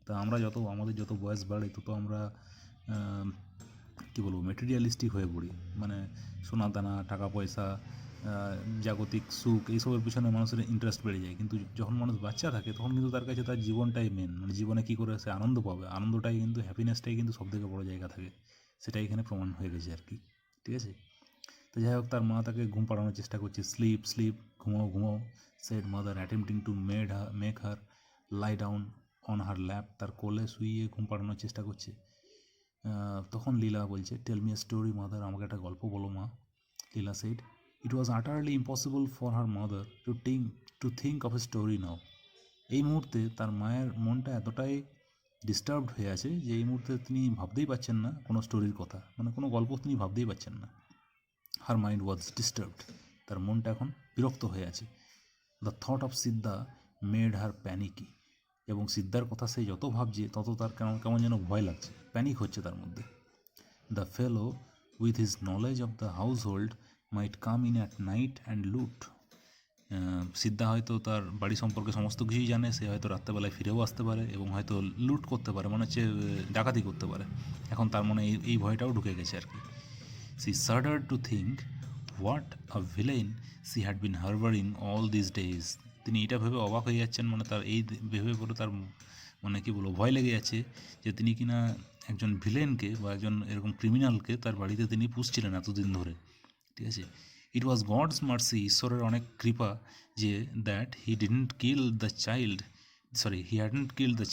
তা আমরা আমাদের যত বয়স বাড়ে তত আমরা কী বলবো, মেটেরিয়ালিস্টিক হয়ে পড়ি, মানে সোনা দানা, টাকা পয়সা, জাগতিক সুখ, এইসবের পিছনে মানুষের ইন্টারেস্ট বেড়ে যায়। কিন্তু যখন মানুষ বাচ্চা থাকে তখন কিন্তু তার কাছে তার জীবনটাই মেন, মানে জীবনে কী করে সে আনন্দ পাবে, আনন্দটাই কিন্তু, হ্যাপিনেসটাই কিন্তু সবথেকে বড় জায়গা থাকে, সেটাই এখানে প্রমাণ হয়ে গেছে আর কি, ঠিক আছে। তো যাই হোক, তার মা তাকে ঘুম পাড়ানোর চেষ্টা করছে, স্লিপ স্লিপ, ঘুমাও ঘুমাও, said mother attempting to make her lie down on her lap, তার কোলে শুইয়ে ঘুম পাড়ানোর চেষ্টা করছে। তখন লীলা বলছে tell me a story mother, আমাকে একটা গল্প বলো মা। Leela said it was utterly impossible for her mother to think of a story now. এই মুহূর্তে তার মায়ের মনটা এতটাই ডিস্টার্বড হয়ে আছে যে এই মুহূর্তে তিনি ভাবতেই পারছেন না কোনো স্টোরির কথা, মানে কোনো গল্প তিনি ভাবতেই পারছেন না। হার মাইন্ড ওয়াজ ডিস্টার্বড, তার মনটা এখন বিরক্ত হয়ে আছে। The thought of Siddha made her panicky, এবং সিদ্ধার কথা সে যত ভাবছে তত তার কেমন কেমন যেন ভয় লাগছে, প্যানিক হচ্ছে তার মধ্যে। The fellow with his knowledge of the household might come in at night and loot. Siddha হয়তো তার বাড়ি সম্পর্কে সমস্ত কিছুই জানে, সে হয়তো রাত্রেবেলায় ফিরেও আসতে পারে এবং হয়তো লুট করতে পারে, মনে হচ্ছে ডাকাতি করতে পারে। এখন তার মনে এই ভয়টাও ঢুকে গেছে আর কি। She shuddered to think what a villain she had been harboring all these days. তিনি এটা ভেবে অবাক হয়ে যাচ্ছেন, মানে তার এই ভেবে পরে তার মানে কী বলবো, ভয় লেগে যাচ্ছে যে তিনি কিনা একজন ভিলেনকে বা একজন এরকম ক্রিমিনালকে তার বাড়িতে তিনি পুষছিলেন এতদিন ধরে, ঠিক আছে। ইট ওয়াজ গডস মার্সি, ঈশ্বরের অনেক কৃপা যে that he hadn't killed the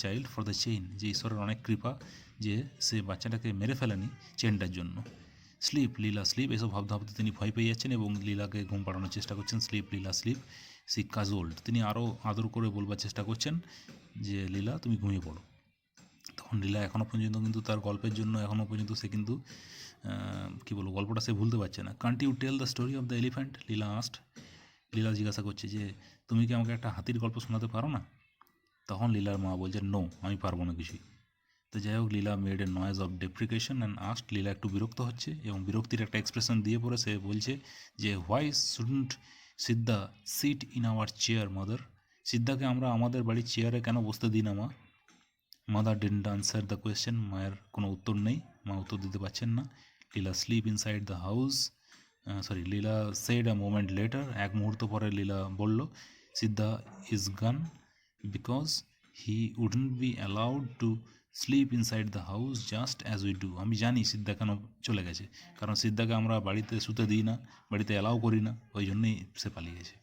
child for the chain, যে ঈশ্বরের অনেক কৃপা যে সে বাচ্চাটাকে মেরে ফেলেনি চেনটার জন্য। স্লিপ লীলা স্লিপ, এসব ভাবতে ভাবতে তিনি ভয় পেয়ে যাচ্ছেন এবং লীলাকে ঘুম পাড়ানোর চেষ্টা করছেন। স্লিপ লীলা স্লিপ, সি কাজোল্ড, তিনি আরও আদর করে বলবার চেষ্টা করছেন যে লীলা তুমি ঘুমিয়ে পড়ো। তখন লীলা এখনও পর্যন্ত কিন্তু তার গল্পের জন্য এখনও পর্যন্ত সে কিন্তু কী বলবো, গল্পটা সে ভুলতে পারছে না। Can't you tell the story of the elephant, Leela asked, Leela জিজ্ঞাসা করছে যে তুমি কি আমাকে একটা হাতির গল্প শোনাতে পারো না? তখন লীলার মা বলছে নো, আমি পারবো না কিছুই। তো যাই হোক, Leela made a noise of deprecation and asked, Leela একটু বিরক্ত হচ্ছে এবং বিরক্তির একটা এক্সপ্রেশন দিয়ে পরে সে বলছে যে why shouldn't Siddha sit in our chair mother, সিদ্ধাকে আমরা আমাদের বাড়ির চেয়ারে কেন বসতে দিই না মা? Mother didn't answer the question, মায়ের কোনো উত্তর নেই, মা উত্তর দিতে পারছেন না। Leela sleep inside the house, Leela said a moment later, এক মুহূর্ত পরে লীলা বলল Siddha is gone because he wouldn't be allowed to sleep inside the house just as we do. আমি জানি সিদ্ধা কেন চলে গেছে, কারণ সিদ্ধাকে আমরা বাড়িতে শুতে দিই না, বাড়িতে অ্যালাউ করি না, ওই জন্যই সে পালিয়ে গেছে।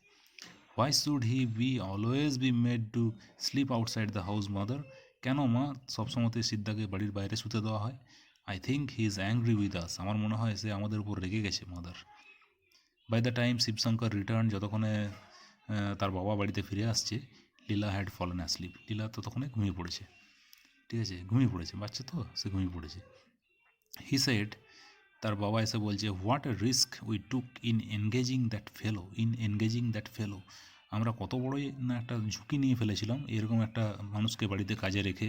Why should he be always be made to sleep outside the house mother, কেন মা সবসময়তে সিদ্ধাকে বাড়ির বাইরে শুতে দেওয়া হয়? I think he is angry with us, আমার মনে হয় সে আমাদের উপর রেগে গেছে mother. By the time Shivshankar return, যতক্ষণে তার বাবা বাড়িতে ফিরে আসছে, Leela had fallen asleep, Leela ততক্ষণে ঘুমিয়ে পড়েছে, ঠিক আছে, ঘুমিয়ে পড়েছে, বাচ্চা তো সে ঘুমিয়ে পড়েছে। হি সেড, তার বাবা এসে বলছে what a risk we took in engaging that ফেলো, আমরা কত বড়ই না একটা ঝুঁকি নিয়ে ফেলেছিলাম এরকম একটা মানুষকে বাড়িতে কাজে রেখে।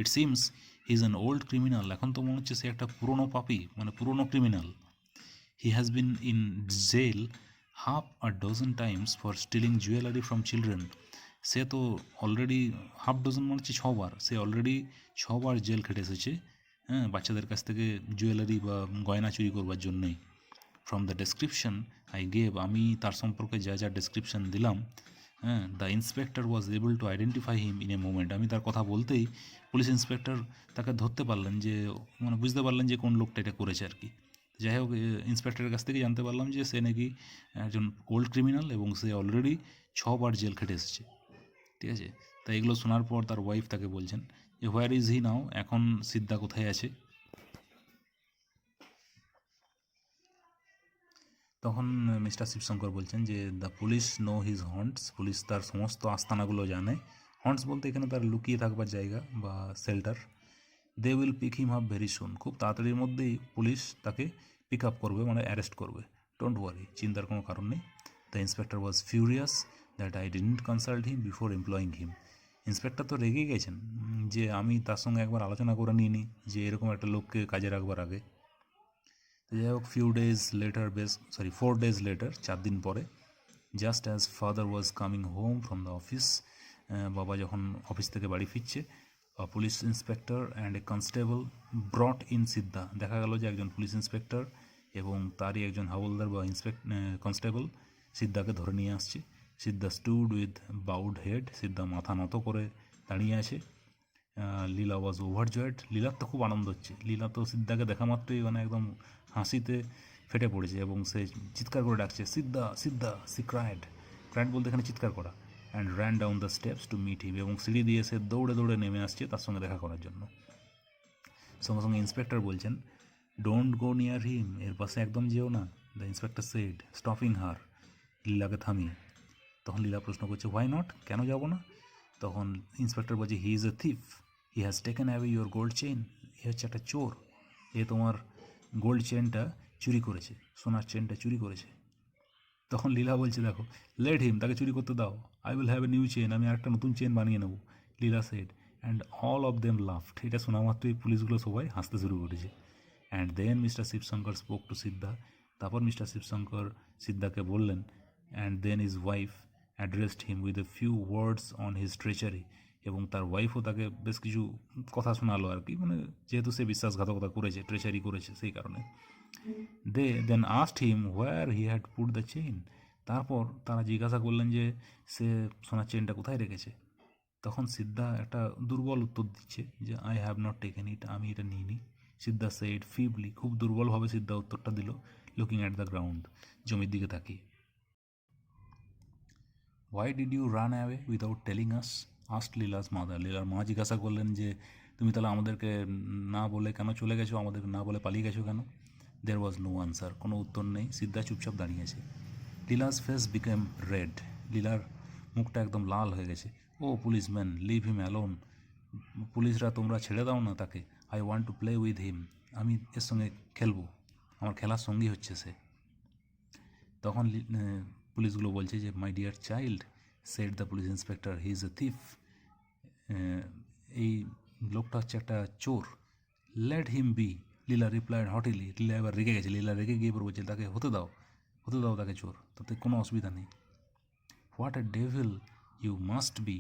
It seems he is an old criminal, এখন তো মনে হচ্ছে সে একটা পুরনো পাপি, মানে পুরনো criminal. He has been in jail half a dozen times for stealing jewellery from children, সে তো অলরেডি হাফ ডজন মনে হচ্ছে 6 বার, সে অলরেডি 6 বার জেল খেটে এসেছে, হ্যাঁ, বাচ্চাদের কাছ থেকে জুয়েলারি বা গয়না চুরি করবার জন্যই। From the description I gave, আমি তার সম্পর্কে যা যা ডেসক্রিপশন দিলাম, হ্যাঁ, the inspector was able to identify him in a moment, আমি তার কথা বলতেই পুলিশ ইন্সপেক্টর তাকে ধরতে পারলেন, যে মানে বুঝতে পারলেন যে কোন লোকটা এটা করেছে আর কি। যাই হোক, ইন্সপেক্টরের কাছ থেকে জানতে পারলাম যে সে নাকি একজন ওল্ড ক্রিমিনাল এবং সে অলরেডি 6বার জেল খেটে এসেছে। ঠিক আছে, তাই এগুলো শোনার পর তার ওয়াইফ তাকে বলছেন যে হোয়ার ইজ হি নাও, এখন সিদ্ধা কোথায় আছে। তখন মিস্টার শিবশঙ্কর বলছেন যে the police know his haunts, police তার সমস্ত আস্তানাগুলো জানে। হন্টস বলতে এখানে তার লুকিয়ে থাকবার জায়গা বা shelter. They will pick him up very soon, খুব তাড়াতাড়ির মধ্যেই পুলিশ তাকে পিক আপ করবে, মানে অ্যারেস্ট করবে। ডোন্ট ওয়ারি, চিন্তার কোনো কারণ নেই। The inspector was furious that I didn't consult him before employing him. Inspector তো রেগে গেছেন যে আমি তার সঙ্গে একবার আলোচনা করে নিইনি যে এরকম একটা লোককে কাজে রাখবার আগে। যাই হোক, 4 days later, 4 দিন পরে, just as father was coming home from the office, বাবা যখন অফিস থেকে বাড়ি ফিরছে, police inspector and a constable brought in Siddha. দেখা গেল যে একজন পুলিশ ইন্সপেক্টর এবং তারই একজন হাওলদার বা কনস্টেবল সিদ্ধাকে ধরে নিয়ে আসছে। সিদ্ধা স্টুড উইথ বাউড হেড, সিদ্ধা মাথা নত করে দাঁড়িয়ে আছে। লীলা ওয়াজ ওভারজয়েড, লীলার তো খুব আনন্দ হচ্ছে। লীলা তো সিদ্ধাকে দেখা মাত্রই মানে একদম হাসিতে ফেটে পড়েছে এবং সে চিৎকার করে ডাকছে Siddha Siddha. She cried, cried বলতে এখানে চিৎকার করা। And ran down the steps to meet him, এবং সিঁড়ি দিয়ে সে দৌড়ে দৌড়ে নেমে আসছে তার সঙ্গে দেখা করার জন্য। সঙ্গে সঙ্গে ইন্সপেক্টর বলছেন ডোন্ট গো নিয়ার হিম, এর পাশে একদম যেও না। দ্য ইন্সপেক্টর সেড স্টপিং হার, লীলাকে থামিয়ে। তখন লীলা প্রশ্ন করছে হোয়াই নট, কেন যাবো না? তখন ইন্সপেক্টর বলছে he is a thief, he has taken away your gold chain. এ হচ্ছে একটা চোর, এ তোমার গোল্ড চেনটা চুরি করেছে, সোনার চেনটা চুরি করেছে। তখন লীলা বলছে দেখো, লেট হিম, তাকে চুরি করতে দাও, I will have a new chain, আমি একটা নতুন চেন বানিয়ে নেবো। Leela said and all of them laughed. এটা শোনা মাত্রই পুলিশগুলো সবাই হাসতে শুরু করেছে। And then mister Shivashankar spoke to Siddha, তারপর মিস্টার শিবশঙ্কর সিদ্ধাকে বললেন and then his wife addressed him with a few words on his treachery, এবং তার ওয়াইফও তাকে বেশ কিছু কথা শোনালো আর কি, মানে যেহেতু সে বিশ্বাসঘাতকতা করেছে, ট্রেচারি করেছে, সেই কারণে। They then asked him where he had put the chain, তারপর তারা জিজ্ঞাসা করলেন যে সে সোনার চেনটা কোথায় রেখেছে। তখন সিদ্ধা একটা দুর্বল উত্তর দিচ্ছে যে আই হ্যাভ নট টেকেন ইট, আমি এটা নিইনি। সিদ্ধা সেড ফিবলি, খুব দুর্বলভাবে সিদ্ধা উত্তরটা দিল, লুকিং অ্যাট দ্য গ্রাউন্ড, জমির দিকে তাকিয়ে। Why did you run away without telling us, asked Leela's mother. লীলার মা জিজ্ঞাসা করলেন যে তুমি তাহলে আমাদেরকে না বলে কেন চলে গেছো, আমাদেরকে না বলে পালিয়ে গেছো কেন? দেয়ার ওয়াজ নো আনসার, কোনো উত্তর নেই। সিদ্ধা চুপচাপ দাঁড়িয়েছে। লীলাস ফেস বিকেম রেড, লীলার মুখটা একদম লাল হয়ে গেছে। ও পুলিশম্যান, লিভ হিম অ্যালোন, পুলিশরা তোমরা ছেড়ে দাও না তাকে। I want to play with him, আমি এর সঙ্গে খেলবো, আমার খেলার সঙ্গী হচ্ছে সে। তখন পুলিশগুলো বলছে যে my dear child, said the police inspector, he is a thief, এই লোকটা হচ্ছে একটা চোর। লেট হিম বি, লীলা রিপ্লাইড হটিলি। লীলা এবার রেগে গেছে, লীলা রেগে গিয়ে এবার বলছে তাকে হতে দাও, হতে দাও তাকে চোর, তাতে কোনো অসুবিধা নেই। What a devil you must be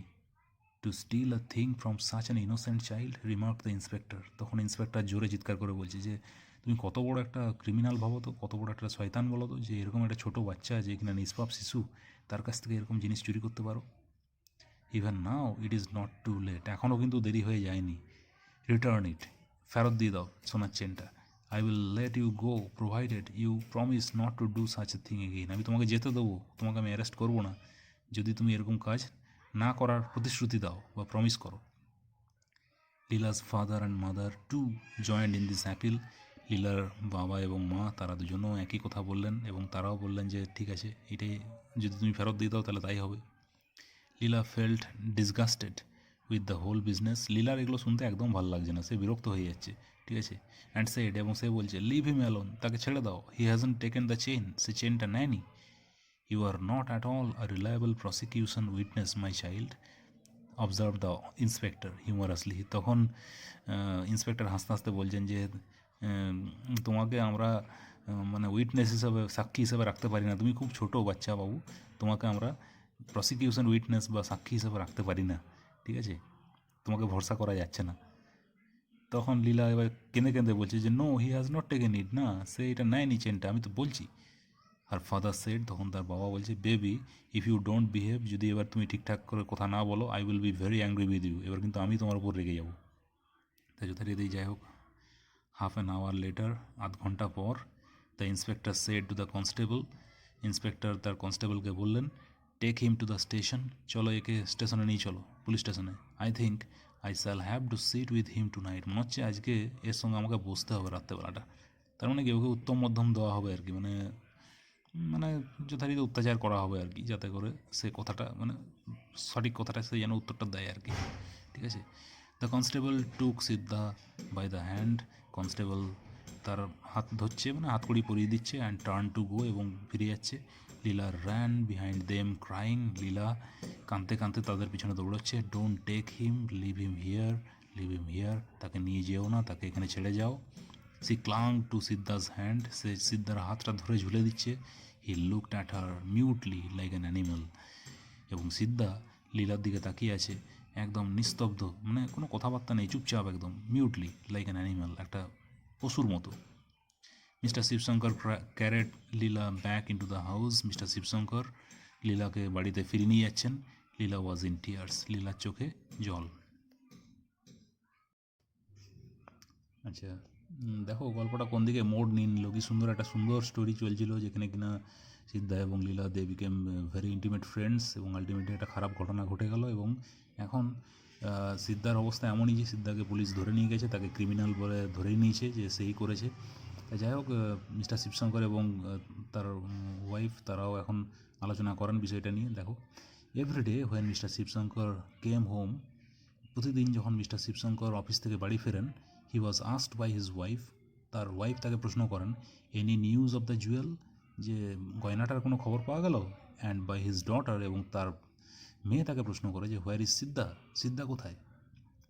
to steal a thing from such an innocent child, remark the inspector. তখন ইন্সপেক্টর জোরে চিৎকার করে বলছে যে তুমি কত বড় একটা ক্রিমিনাল ভাবো তো, কত বড় একটা শয়তান বলো তো, যে এরকম একটা ছোটো বাচ্চা যে কিনা নিষ্পাপ শিশু, তার কাছ থেকে এরকম জিনিস চুরি করতে পারো। Even now it is not too late, এখনও কিন্তু দেরি হয়ে যায়নি। রিটার্ন ইট, ফেরত দিয়ে দাও সোনার চেনটা। I will let you go provided you promise not to do such a thing again, আমি তোমাকে যেতে দেবো, তোমাকে আমি অ্যারেস্ট করবো না যদি তুমি এরকম কাজ না করার প্রতিশ্রুতি দাও বা প্রমিস করো। Leela's father and mother to joint in this appeal, লীলার বাবা এবং মা তারা দুজনেও একই কথা বললেন এবং তারাও বললেন যে ঠিক আছে, এটাই যদি তুমি ফেরত দিয়ে দাও তাহলে তাই হবে। Leela felt disgusted with the whole business, লীলার এগুলো শুনতে একদম ভালো লাগছে না, সে বিরক্ত হয়ে যাচ্ছে। ঠিক আছে, অ্যান্ড সেড, এবং সে বলছে লিভ হিম অ্যালোন, তাকে ছেড়ে দাও। He hasn't taken the chain, সে চেনটা নেয়নি। You are not at all a reliable prosecution witness my child, observe the inspector humorously. তখন ইন্সপেক্টর হাসতে হাসতে বলছেন যে তোমাকে আমরা মানে উইটনেস হিসাবে, সাক্ষী হিসাবে রাখতে পারি না, তুমি খুব ছোটো বাচ্চা বাবু, তোমাকে আমরা প্রসিকিউশন উইটনেস বা সাক্ষী হিসাবে রাখতে পারি না, ঠিক আছে, তোমাকে ভরসা করা যাচ্ছে না। তখন লীলা এবার কেঁদে কেঁদে বলছে যে no he has not taken it, না সে এটা নেয়নি চেনটা, আমি তো বলছি। আর ফাদার সেড, তখন তার বাবা বলছে baby if you don't behave, যদি এবার তুমি ঠিকঠাক করে কথা না বলো, I will be very angry with you, এবার কিন্তু আমি তোমার উপর রেগে যাবো। তাই যথারীতি যাই হোক, হাফ অ্যান আওয়ার লেটার, আধ ঘন্টা পর, the inspector said to the constable, inspector তার কনস্টেবলকে বললেন, take him to the station, চলো একে স্টেশনে নিয়ে চলো, পুলিশ স্টেশনে। I think I shall have to sit with him tonight, মনে হচ্ছে আজকে এর সঙ্গে আমাকে বসতে হবে রাত্রেবেলাটা। তার মানে কি ওকে উত্তম মধ্যম দেওয়া হবে আর কি, মানে মানে যথারীতি অত্যাচার করা হবে আর কি, যাতে করে সে কথাটা মানে সঠিক কথাটা সে যেন উত্তরটা দেয় আর কি, ঠিক আছে। The constable took Siddha by the hand, constable তার হাত ধরছে মানে হাতকড়ি পরিয়ে দিচ্ছে, অ্যান্ড টার্ন টু গো, এবং ফিরে যাচ্ছে। Leela ran behind them crying, Leela কাঁদতে কাঁদতে তাদের পিছনে দৌড়াচ্ছে। Don't take him, leave him here, leave him here, তাকে নিয়ে যেও না, তাকে এখানে ছেড়ে যাও। She clung to Siddha's hand, সে সিদ্ধার হাতটা ধরে ঝুলে দিচ্ছে। He looked at her mutely like an animal, এবং সিদ্ধা লীলার দিকে তাকিয়ে আছে একদম নিস্তব্ধ, মানে কোনো কথাবার্তা নেই, চুপচাপ একদম মিউটলি লাইক অ্যান অ্যানিমাল, একটা পশুর মতো। Mister Shivashankar carried Leela back into the house, mister Shivashankar লীলাকে বাড়িতে ফিরিয়ে নিয়ে যাচ্ছেন। লীলা ওয়াজ ইন টিয়ার্স, লীলার চোখে জল। আচ্ছা, দেখো গল্পটা কোন দিকে মোড় নিয়ে নিল, কি সুন্দর একটা সুন্দর স্টোরি চলছিল, যেখানে কিনা সিদ্ধা এবং Leela they became very intimate friends, এবং আলটিমেটলি একটা খারাপ ঘটনা ঘটে গেল। এবং এখন সিদ্ধার অবস্থা এমনই যে সিদ্ধাকে পুলিশ ধরে নিয়ে গেছে, তাকে ক্রিমিনাল বলে ধরেই নিয়েছে যে সেই করেছে। যাই হোক, মিস্টার শিবশঙ্কর এবং তার ওয়াইফ তারাও এখন আলোচনা করেন বিষয়টা নিয়ে। দেখো, every day when mister Shivshankar came home, প্রতিদিন যখন মিস্টার শিবশঙ্কর অফিস থেকে বাড়ি ফেরেন, he was asked by his wife, তার ওয়াইফ তাকে প্রশ্ন করেন, any news of the jewel, যে গয়নাটার কোনো খবর পাওয়া গেল। অ্যান্ড বাই হিজ ডটার, এবং তার মেয়ে তাকে প্রশ্ন করে যে হোয়ার ইজ সিদ্ধা, সিদ্ধা কোথায়।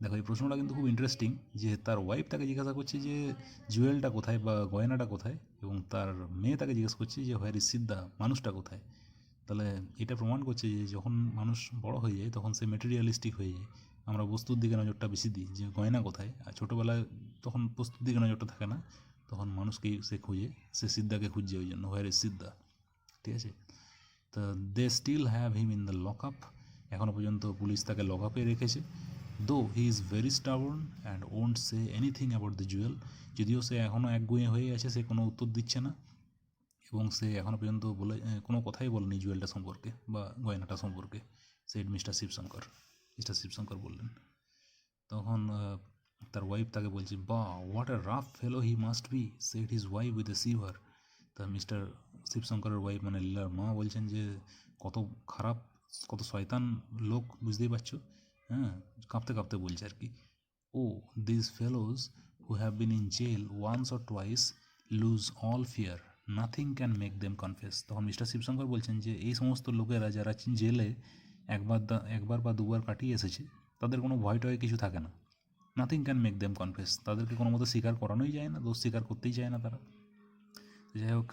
দেখো, এই প্রশ্নটা কিন্তু খুব ইন্টারেস্টিং, যে তার ওয়াইফ তাকে জিজ্ঞাসা করছে যে জুয়েলটা কোথায় বা গয়নাটা কোথায়, এবং তার মেয়ে তাকে জিজ্ঞেস করছে যে হোয়ার ইজ সিদ্ধা, মানুষটা কোথায়। তাহলে এটা প্রমাণ করছে যে যখন মানুষ বড় হয়ে যায় তখন সে মেটেরিয়ালিস্টিক হয়ে যায়, আমরা বস্তুর দিকে নজরটা বেশি দিই, যে গয়না কোথায়। আর ছোটোবেলায় তখন বস্তুর দিকে নজরটা থাকে না, তখন মানুষকেই সে খুঁজে, সে সিদ্ধাকে খুঁজছে ওই জন্য, হোয়ার ইজ সিদ্ধা, ঠিক আছে। তা they still have him in the lock up, এখনও পর্যন্ত পুলিশ তাকে লক আপে রেখেছে। Though he is very stubborn and won't say anything about the jewel, যদিও সে এখনও একগুঁয়ে হয়ে আছে, সে কোনো উত্তর দিচ্ছে না, এবং সে এখনও পর্যন্ত কোনো কথাই বলেনি জুয়েলটা সম্পর্কে বা গয়নাটা সম্পর্কে, said mister Shivashankar. Mister Shivashankar বললেন। তখন তার ওয়াইফ তাকে বলছে, বা what a rough fellow he must be, said his wife with a shiver. তা মিস্টার শিবশঙ্করের ওয়াইফ মানে লীলার মা বলছেন যে কত খারাপ, কত শয়তান লোক, বুঝতেই পারছো। হ্যাঁ, কাঁপতে কাঁপতে বলছে আর কি। Oh this fellows who have been in jail once or twice lose all fear, nothing can make them confess. তখন মিস্টার শিবশঙ্কর বলছেন যে এই সমস্ত লোকেরা যারা জেলে একবার বা দুবার কাটিয়ে এসেছে, তাদের কোনো ভয় টয় কিছু থাকে না। Nothing can make them confess, তাদেরকে কোনো মতো স্বীকার করানোই যায় না, দোষ স্বীকার করতেই চায় না তারা। যাই হোক,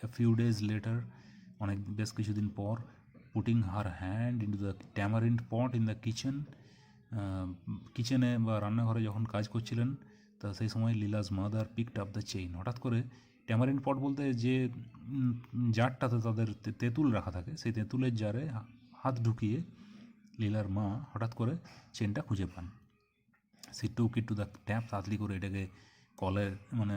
এ ফিউ ডেজ লেটার, বেশ কিছুদিন পর, putting her hand into the tamarind pot in the কিচেনে বা রান্নাঘরে যখন কাজ করছিলেন, তা সেই সময় Leela's mother picked up the chain. হঠাৎ করে, ট্যামারিন্ড পট বলতে যে জারটাতে তাদের তেঁতুল রাখা থাকে, সেই তেঁতুলের জারে হাত ঢুকিয়ে লীলার মা হঠাৎ করে চেনটা খুঁজে পান। C took it to the tap, তাড়াতাড়ি করে এটাকে কলের মানে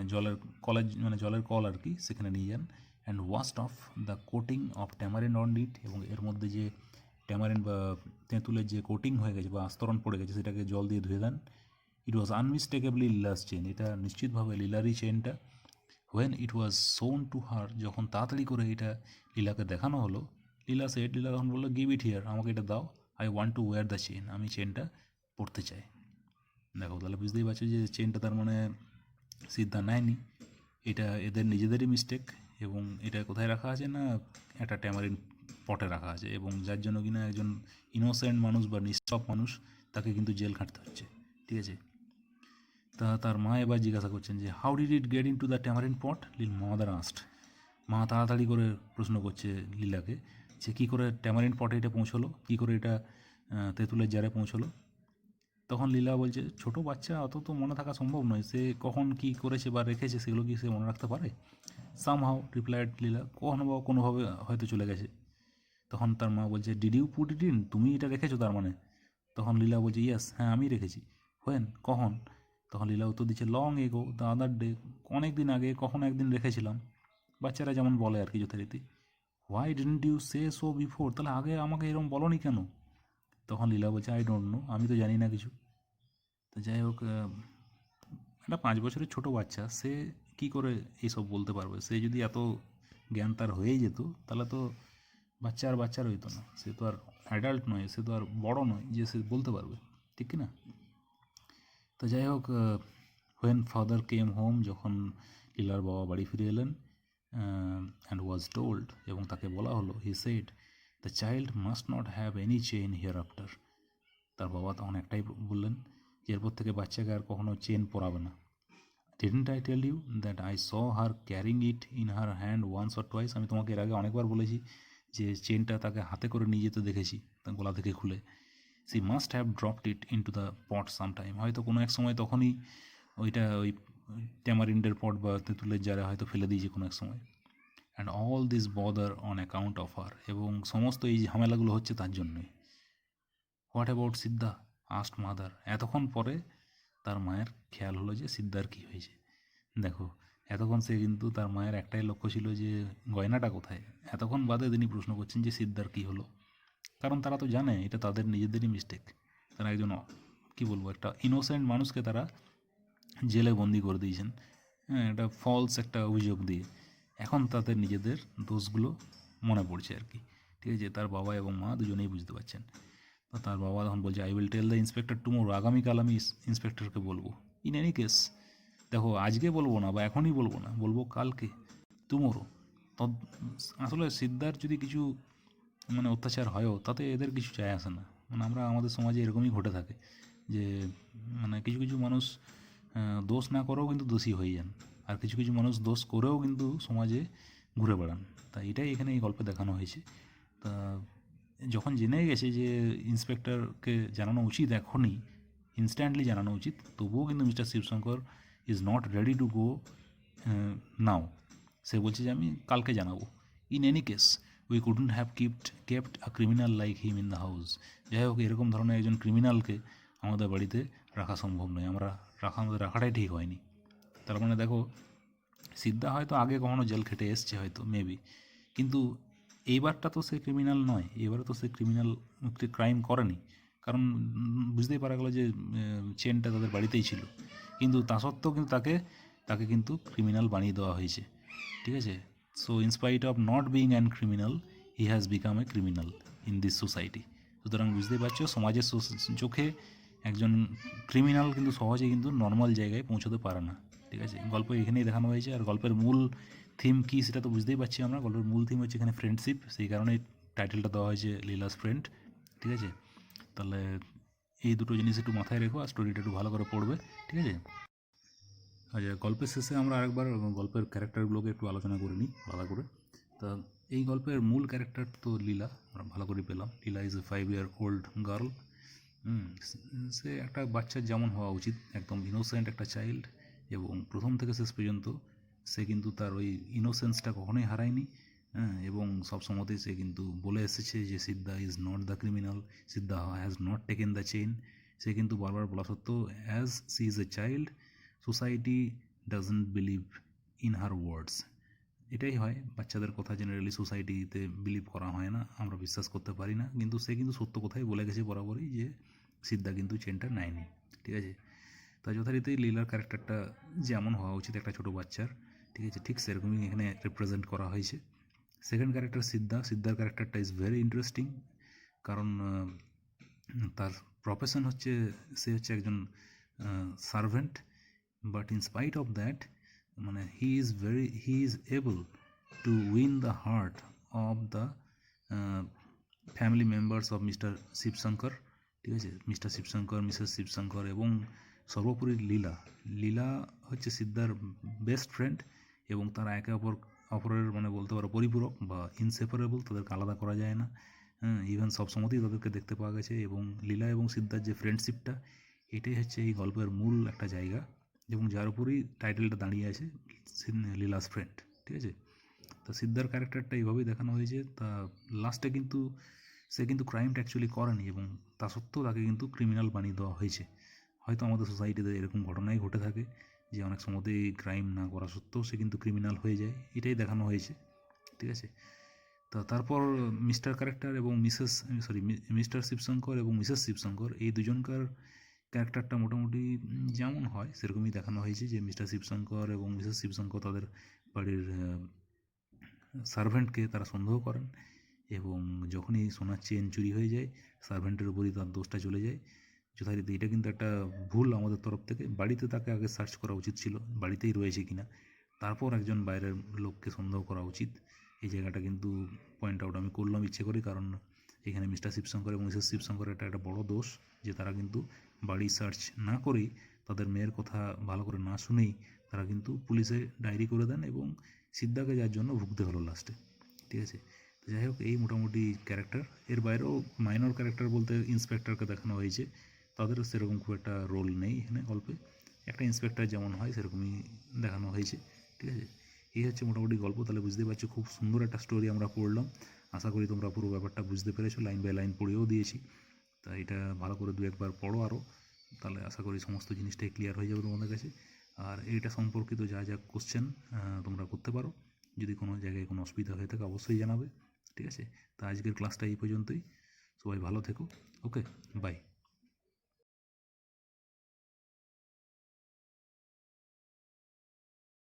জলের কল আর কি, সেখানে নিয়ে যান। And washed off the coating of tamarind on it, এবং এর মধ্যে যে ট্যামারিন্ড বা তেঁতুলের যে কোটিং হয়ে গেছে বা আস্তরণ পড়ে গেছে, সেটাকে জল দিয়ে ধুয়ে দেন। ইট ওয়াজ আনমিস্টেকেবলি লীলাস চেন, এটা নিশ্চিতভাবে লীলারই চেনটা। When it was soon to her, যখন তাড়াতাড়ি করে এটা লীলাকে দেখানো হলো, লীলা তখন বললো, গিভ ইট হিয়ার, আমাকে এটা দাও, I want to wire the chain, আমি চেনটা পড়তে চাই। দেখো, তাহলে বুঝতেই পারছো যে চেনটা তার মানে সিদ্ধা নেয়নি, এটা এদের নিজেদেরই মিস্টেক। এবং এটা কোথায় রাখা আছে না, একটা ট্যামারিন পটে রাখা আছে, এবং যার জন্য কিনা একজন ইনোসেন্ট মানুষ বা নিষ্পাপ মানুষ, তাকে কিন্তু জেল খাটতে হচ্ছে, ঠিক আছে। তা তার মা এবার জিজ্ঞাসা করছেন যে how did it get in to the tamarin pot, mother asked. মা তাড়াতাড়ি করে প্রশ্ন করছে লীলাকে যে কী করে ট্যামারিন পটে এটা পৌঁছলো, কী করে এটা তেঁতুলের জারে পৌঁছলো। তখন লীলা বলছে, ছোটো বাচ্চা, অত তো মনে থাকা সম্ভব নয়, সে কখন কী করেছে বা রেখেছে সেগুলো কি সে মনে রাখতে পারে। সামহাও রিপ্লাইড লীলা, কখনো বা কোনোভাবে হয়তো চলে গেছে। তখন তার মা বলছে, did you put it in, তুমি এটা রেখেছো তার মানে। তখন লীলা বলছে, ইয়েস, হ্যাঁ আমি রেখেছি। হোয়েন, কখন। তখন লীলা উত্তর দিচ্ছে, long ago the other day, অনেক দিন আগে কখনো একদিন রেখেছিলাম। বাচ্চারা যেমন বলে আর কি যথারীতি, why didn't you say so before, তাহলে আগে আমাকে এরকম বলনি কেন? তখন লীলা বলছে আই ডোন্ট নো, আমি তো জানি না কিছু। তো যাই হোক, একটা 5 বছরের ছোটো বাচ্চা, সে কি করে এইসব বলতে পারবে? সে যদি এত জ্ঞান তার হয়েই যেত তাহলে তো বাচ্চা আর বাচ্চা রইতো না, সে তো আর অ্যাডাল্ট নয়, সে তো আর বড় নয় যে সে বলতে পারবে, ঠিক কি না? তো যাই হোক, হোয়েন ফাদার কেম হোম, যখন লীলার বাবা বাড়ি ফিরে এলেন, অ্যান্ড ওয়াজ টোল্ড, এবং তাকে বলা হলো, he said the child must not have any chain here after. তার বাবা তখন একটাই বললেন যে এরপর থেকে বাচ্চাকে আর কখনো চেন পরাবে না। Didn't I tell you that I saw her carrying it in her hand once or twice, আমি তোমাকে এর আগে অনেকবার বলেছি যে চেনটা তাকে হাতে করে নিয়ে যেতে দেখেছি, তার গলা থেকে খুলে। C must have dropped it in to the pot sometime, হয়তো কোনো এক সময় তখনই ওইটা ওই ট্যামারিন্ডের পট বা তেঁতুলের জারে হয়তো ফেলে দিয়েছে কোনো এক সময়। And all this bother on account of her, এবং সমস্ত এই ঝামেলাগুলো হচ্ছে তার জন্যই। What about Siddha asked mother, এতক্ষণ পরে তার মায়ের খেয়াল হলো যে সিদ্ধার কী হয়েছে। দেখো, এতক্ষণ সে কিন্তু তার মায়ের একটাই লক্ষ্য ছিল যে গয়নাটা কোথায়, এতক্ষণ বাদে তিনি প্রশ্ন করছেন যে সিদ্ধার কী হলো। কারণ তারা তো জানে এটা তাদের নিজেদেরই মিস্টেক। তারা একজন কী বলবো, একটা ইনোসেন্ট মানুষকে তারা জেলে বন্দি করে দিয়েছেন, হ্যাঁ, এটা ফলস একটা অভিযোগ দিয়ে। এখন তাদের নিজেদের দোষগুলো মনে পড়ছে আর কি, ঠিক আছে? তার বাবা এবং মা দুজনেই বুঝতে পারছেন। তো তার বাবা তখন বলছে, I will tell the inspector tomorrow, আগামীকাল আমি ইন্সপেক্টরকে বলবো। ইন এনি কেস, দেখো আজকে বলবো না বা এখনই বলবো না, বলবো কালকে, টুমোরো। তো আসলে সিদ্ধার যদি কিছু মানে অত্যাচার হয়ও তাতে এদের কিছু যায় আসে না। মানে আমরা আমাদের সমাজে এরকমই ঘটে থাকে যে মানে কিছু কিছু মানুষ দোষ না করেও কিন্তু দোষী হয়ে যান, আর কিছু কিছু মানুষ দোষ করেও কিন্তু সমাজে ঘুরে বেড়ান। তা এটাই এখানে এই গল্পে দেখানো হয়েছে। তা যখন জেনে গেছে যে ইন্সপেক্টরকে জানানো উচিত, এখনই ইনস্ট্যান্টলি জানানো উচিত, তবুও কিন্তু mister Shivashankar is not ready to go now. সে বলছে যে আমি কালকে জানাবো। In any case we couldn't have kept a criminal like him in the house. যাই হোক, এরকম ধরনের একজন ক্রিমিনালকে আমাদের বাড়িতে রাখা সম্ভব নয়, আমাদের রাখাটাই ঠিক হয়নি। তার মানে দেখো, সিদ্ধা হয়তো আগে কখনো জেল খেটে এসছে হয়তো মেবি, কিন্তু এইবারটা তো সে ক্রিমিনাল নয়, এবারে তো সে ক্রাইম করেনি। কারণ বুঝতেই পারা গেল যে চেনটা তাদের বাড়িতেই ছিল, কিন্তু তা সত্ত্বেও কিন্তু তাকে কিন্তু ক্রিমিনাল বানিয়ে দেওয়া হয়েছে, ঠিক আছে? So in spite of not being an criminal, he has become a criminal in this society. সুতরাং বুঝতেই পারছো, সমাজের চোখে একজন ক্রিমিনাল কিন্তু সহজে কিন্তু নর্মাল জায়গায় পৌঁছতে পারে না, ঠিক আছে? গল্প এখানেই দেখানো হয়েছে। আর গল্পের মূল থিম কী সেটা তো বুঝতেই পারছি আমরা। গল্পের মূল থিম হচ্ছে এখানে ফ্রেন্ডশিপ, সেই কারণেই টাইটেলটা দেওয়া হয়েছে লীলাস ফ্রেন্ড, ঠিক আছে? তাহলে এই দুটো জিনিস একটু মাথায় রেখো আর স্টোরিটা একটু ভালো করে পড়বে, ঠিক আছে? আচ্ছা, গল্পের শেষে আমরা আরেকবার গল্পের ক্যারেক্টারগুলোকে একটু আলোচনা করে নিই আলাদা করে। তা এই গল্পের মূল ক্যারেক্টার তো লীলা, আমরা ভালো করে পেলাম। লীলা ইজ এ 5-year-old গার্ল। সে একটা বাচ্চার যেমন হওয়া উচিত, একদম ইনোসেন্ট একটা চাইল্ড, এবং প্রথম থেকে শেষ পর্যন্ত সে কিন্তু তার ওই ইনোসেন্সটা কখনোই হারায়নি। হ্যাঁ, এবং সব সময়তেই সে কিন্তু বলে এসেছে যে Siddha is not the criminal, Siddha has not taken the chain. সে কিন্তু বারবার বলা সত্ত্বেও, as she is a child, society doesn't believe in her words. এটাই হয়, বাচ্চাদের কথা জেনারেলি সোসাইটিতে বিলিভ করা হয় না, আমরা বিশ্বাস করতে পারি না। কিন্তু সে কিন্তু সত্য কথাই বলে গেছে বরাবরই যে সিদ্ধা কিন্তু চেনটা নেয়নি, ঠিক আছে? তাই যথারীতি লীলার ক্যারেক্টারটা যেমন হওয়া উচিত একটা ছোটো বাচ্চার, ঠিক আছে, ঠিক সেরকমই এখানে রিপ্রেজেন্ট করা হয়েছে। সেকেন্ড ক্যারেক্টার সিদ্ধার ক্যারেক্টারটা ইজ ভেরি ইন্টারেস্টিং। কারণ তার প্রফেশন হচ্ছে, সে হচ্ছে একজন servant, but in spite of that মানে he is able to win the heart of the family members of mister Shivashankar, ঠিক আছে? মিস্টার শিবশঙ্কর, মিসেস শিবশঙ্কর, এবং সর্বোপরি লীলা হচ্ছে সিদ্ধার বেস্ট ফ্রেন্ড, এবং তারা একে অপরের মানে বলতে পারো পরিপূরক বা ইনসেপারেবল, তাদেরকে আলাদা করা যায় না। হ্যাঁ, ইভেন সব সময়তেই তাদেরকে দেখতে পাওয়া গেছে। এবং লীলা এবং সিদ্ধার যে ফ্রেন্ডশিপটা, এটাই হচ্ছে এই গল্পের মূল একটা জায়গা, এবং যার উপরেই টাইটেলটা দাঁড়িয়ে আছে, লীলাস ফ্রেন্ড, ঠিক আছে? তো সিদ্ধার ক্যারেক্টারটা এইভাবেই দেখানো হয়েছে। তা লাস্টে কিন্তু সে কিন্তু ক্রাইমটা অ্যাকচুয়ালি করেনি, এবং তা সত্ত্বেও তাকে কিন্তু ক্রিমিনাল বানিয়ে দেওয়া হয়েছে। হয়তো আমাদের সোসাইটিতে এরকম ঘটনাই ঘটে থাকে যে অনেক সময়তেই ক্রাইম না করা সত্ত্বেও সে কিন্তু ক্রিমিনাল হয়ে যায়, এটাই দেখানো হয়েছে। ঠিক আছে, তো তারপর মিস্টার ক্যারেক্টার এবং মিস্টার শিবশঙ্কর এবং মিসেস শিবশঙ্কর এই দুজনকার ক্যারেক্টারটা মোটামুটি যেমন হয় সেরকমই দেখানো হয়েছে, যে মিস্টার শিবশঙ্কর এবং মিসেস শিবশঙ্কর তাদের বাড়ির সার্ভেন্টকে তারা সন্দেহ করেন, এবং যখনই সোনার চেন চুরি হয়ে যায় সার্ভেন্টের উপরই তার দোষটা চলে যায় যথারীতি। এটা কিন্তু একটা ভুল আমাদের তরফ থেকে, বাড়িতে তাকে আগে সার্চ করা উচিত ছিল বাড়িতেই রয়েছে কিনা, তারপর একজন বাইরের লোককে সন্দেহ করা উচিত। এই জায়গাটা কিন্তু পয়েন্ট আউট আমি করলাম ইচ্ছে করে, কারণ এখানে মিস্টার শিবশঙ্কর এবং মিসেস শিবশঙ্কর এটা একটা বড় দোষ, যে তারা কিন্তু বাড়ি সার্চ না করেই, তাদের মেয়ের কথা ভালো করে না শুনেই তারা কিন্তু পুলিশে ডায়েরি করে দেন, এবং সিদ্ধাকে যার জন্য ভুগতে হলো লাস্টে। ঠিক আছে, তো যাই হোক এই মোটামুটি ক্যারেক্টার। এর বাইরেও মাইনর ক্যারেক্টার বলতে ইন্সপেক্টরকে দেখানো হয়েছে, তাদেরও সেরকম খুব একটা রোল নেই এখানে গল্পে, একটা ইন্সপেক্টর যেমন হয় সেরকমই দেখানো হয়েছে। ঠিক আছে, এই হচ্ছে মোটামুটি গল্প। তাহলে বুঝতে পারছো খুব সুন্দর একটা স্টোরি আমরা পড়লাম। আশা করি তোমরা পুরো ব্যাপারটা বুঝতে পেরেছো, লাইন বাই লাইন পড়েও দিয়েছি। তা এটা ভালো করে দু একবার পড়ো আরও, তাহলে আশা করি সমস্ত জিনিসটাই ক্লিয়ার হয়ে যাবে তোমাদের কাছে। আর এইটা সম্পর্কিত যা যা কোশ্চেন তোমরা করতে পারো, যদি কোনো জায়গায় কোনো অসুবিধা হয়ে থাকে অবশ্যই জানাবে। ঠিক আছে, তা আজকের ক্লাসটা এই পর্যন্তই। সবাই ভালো থেকো। ওকে, বাই।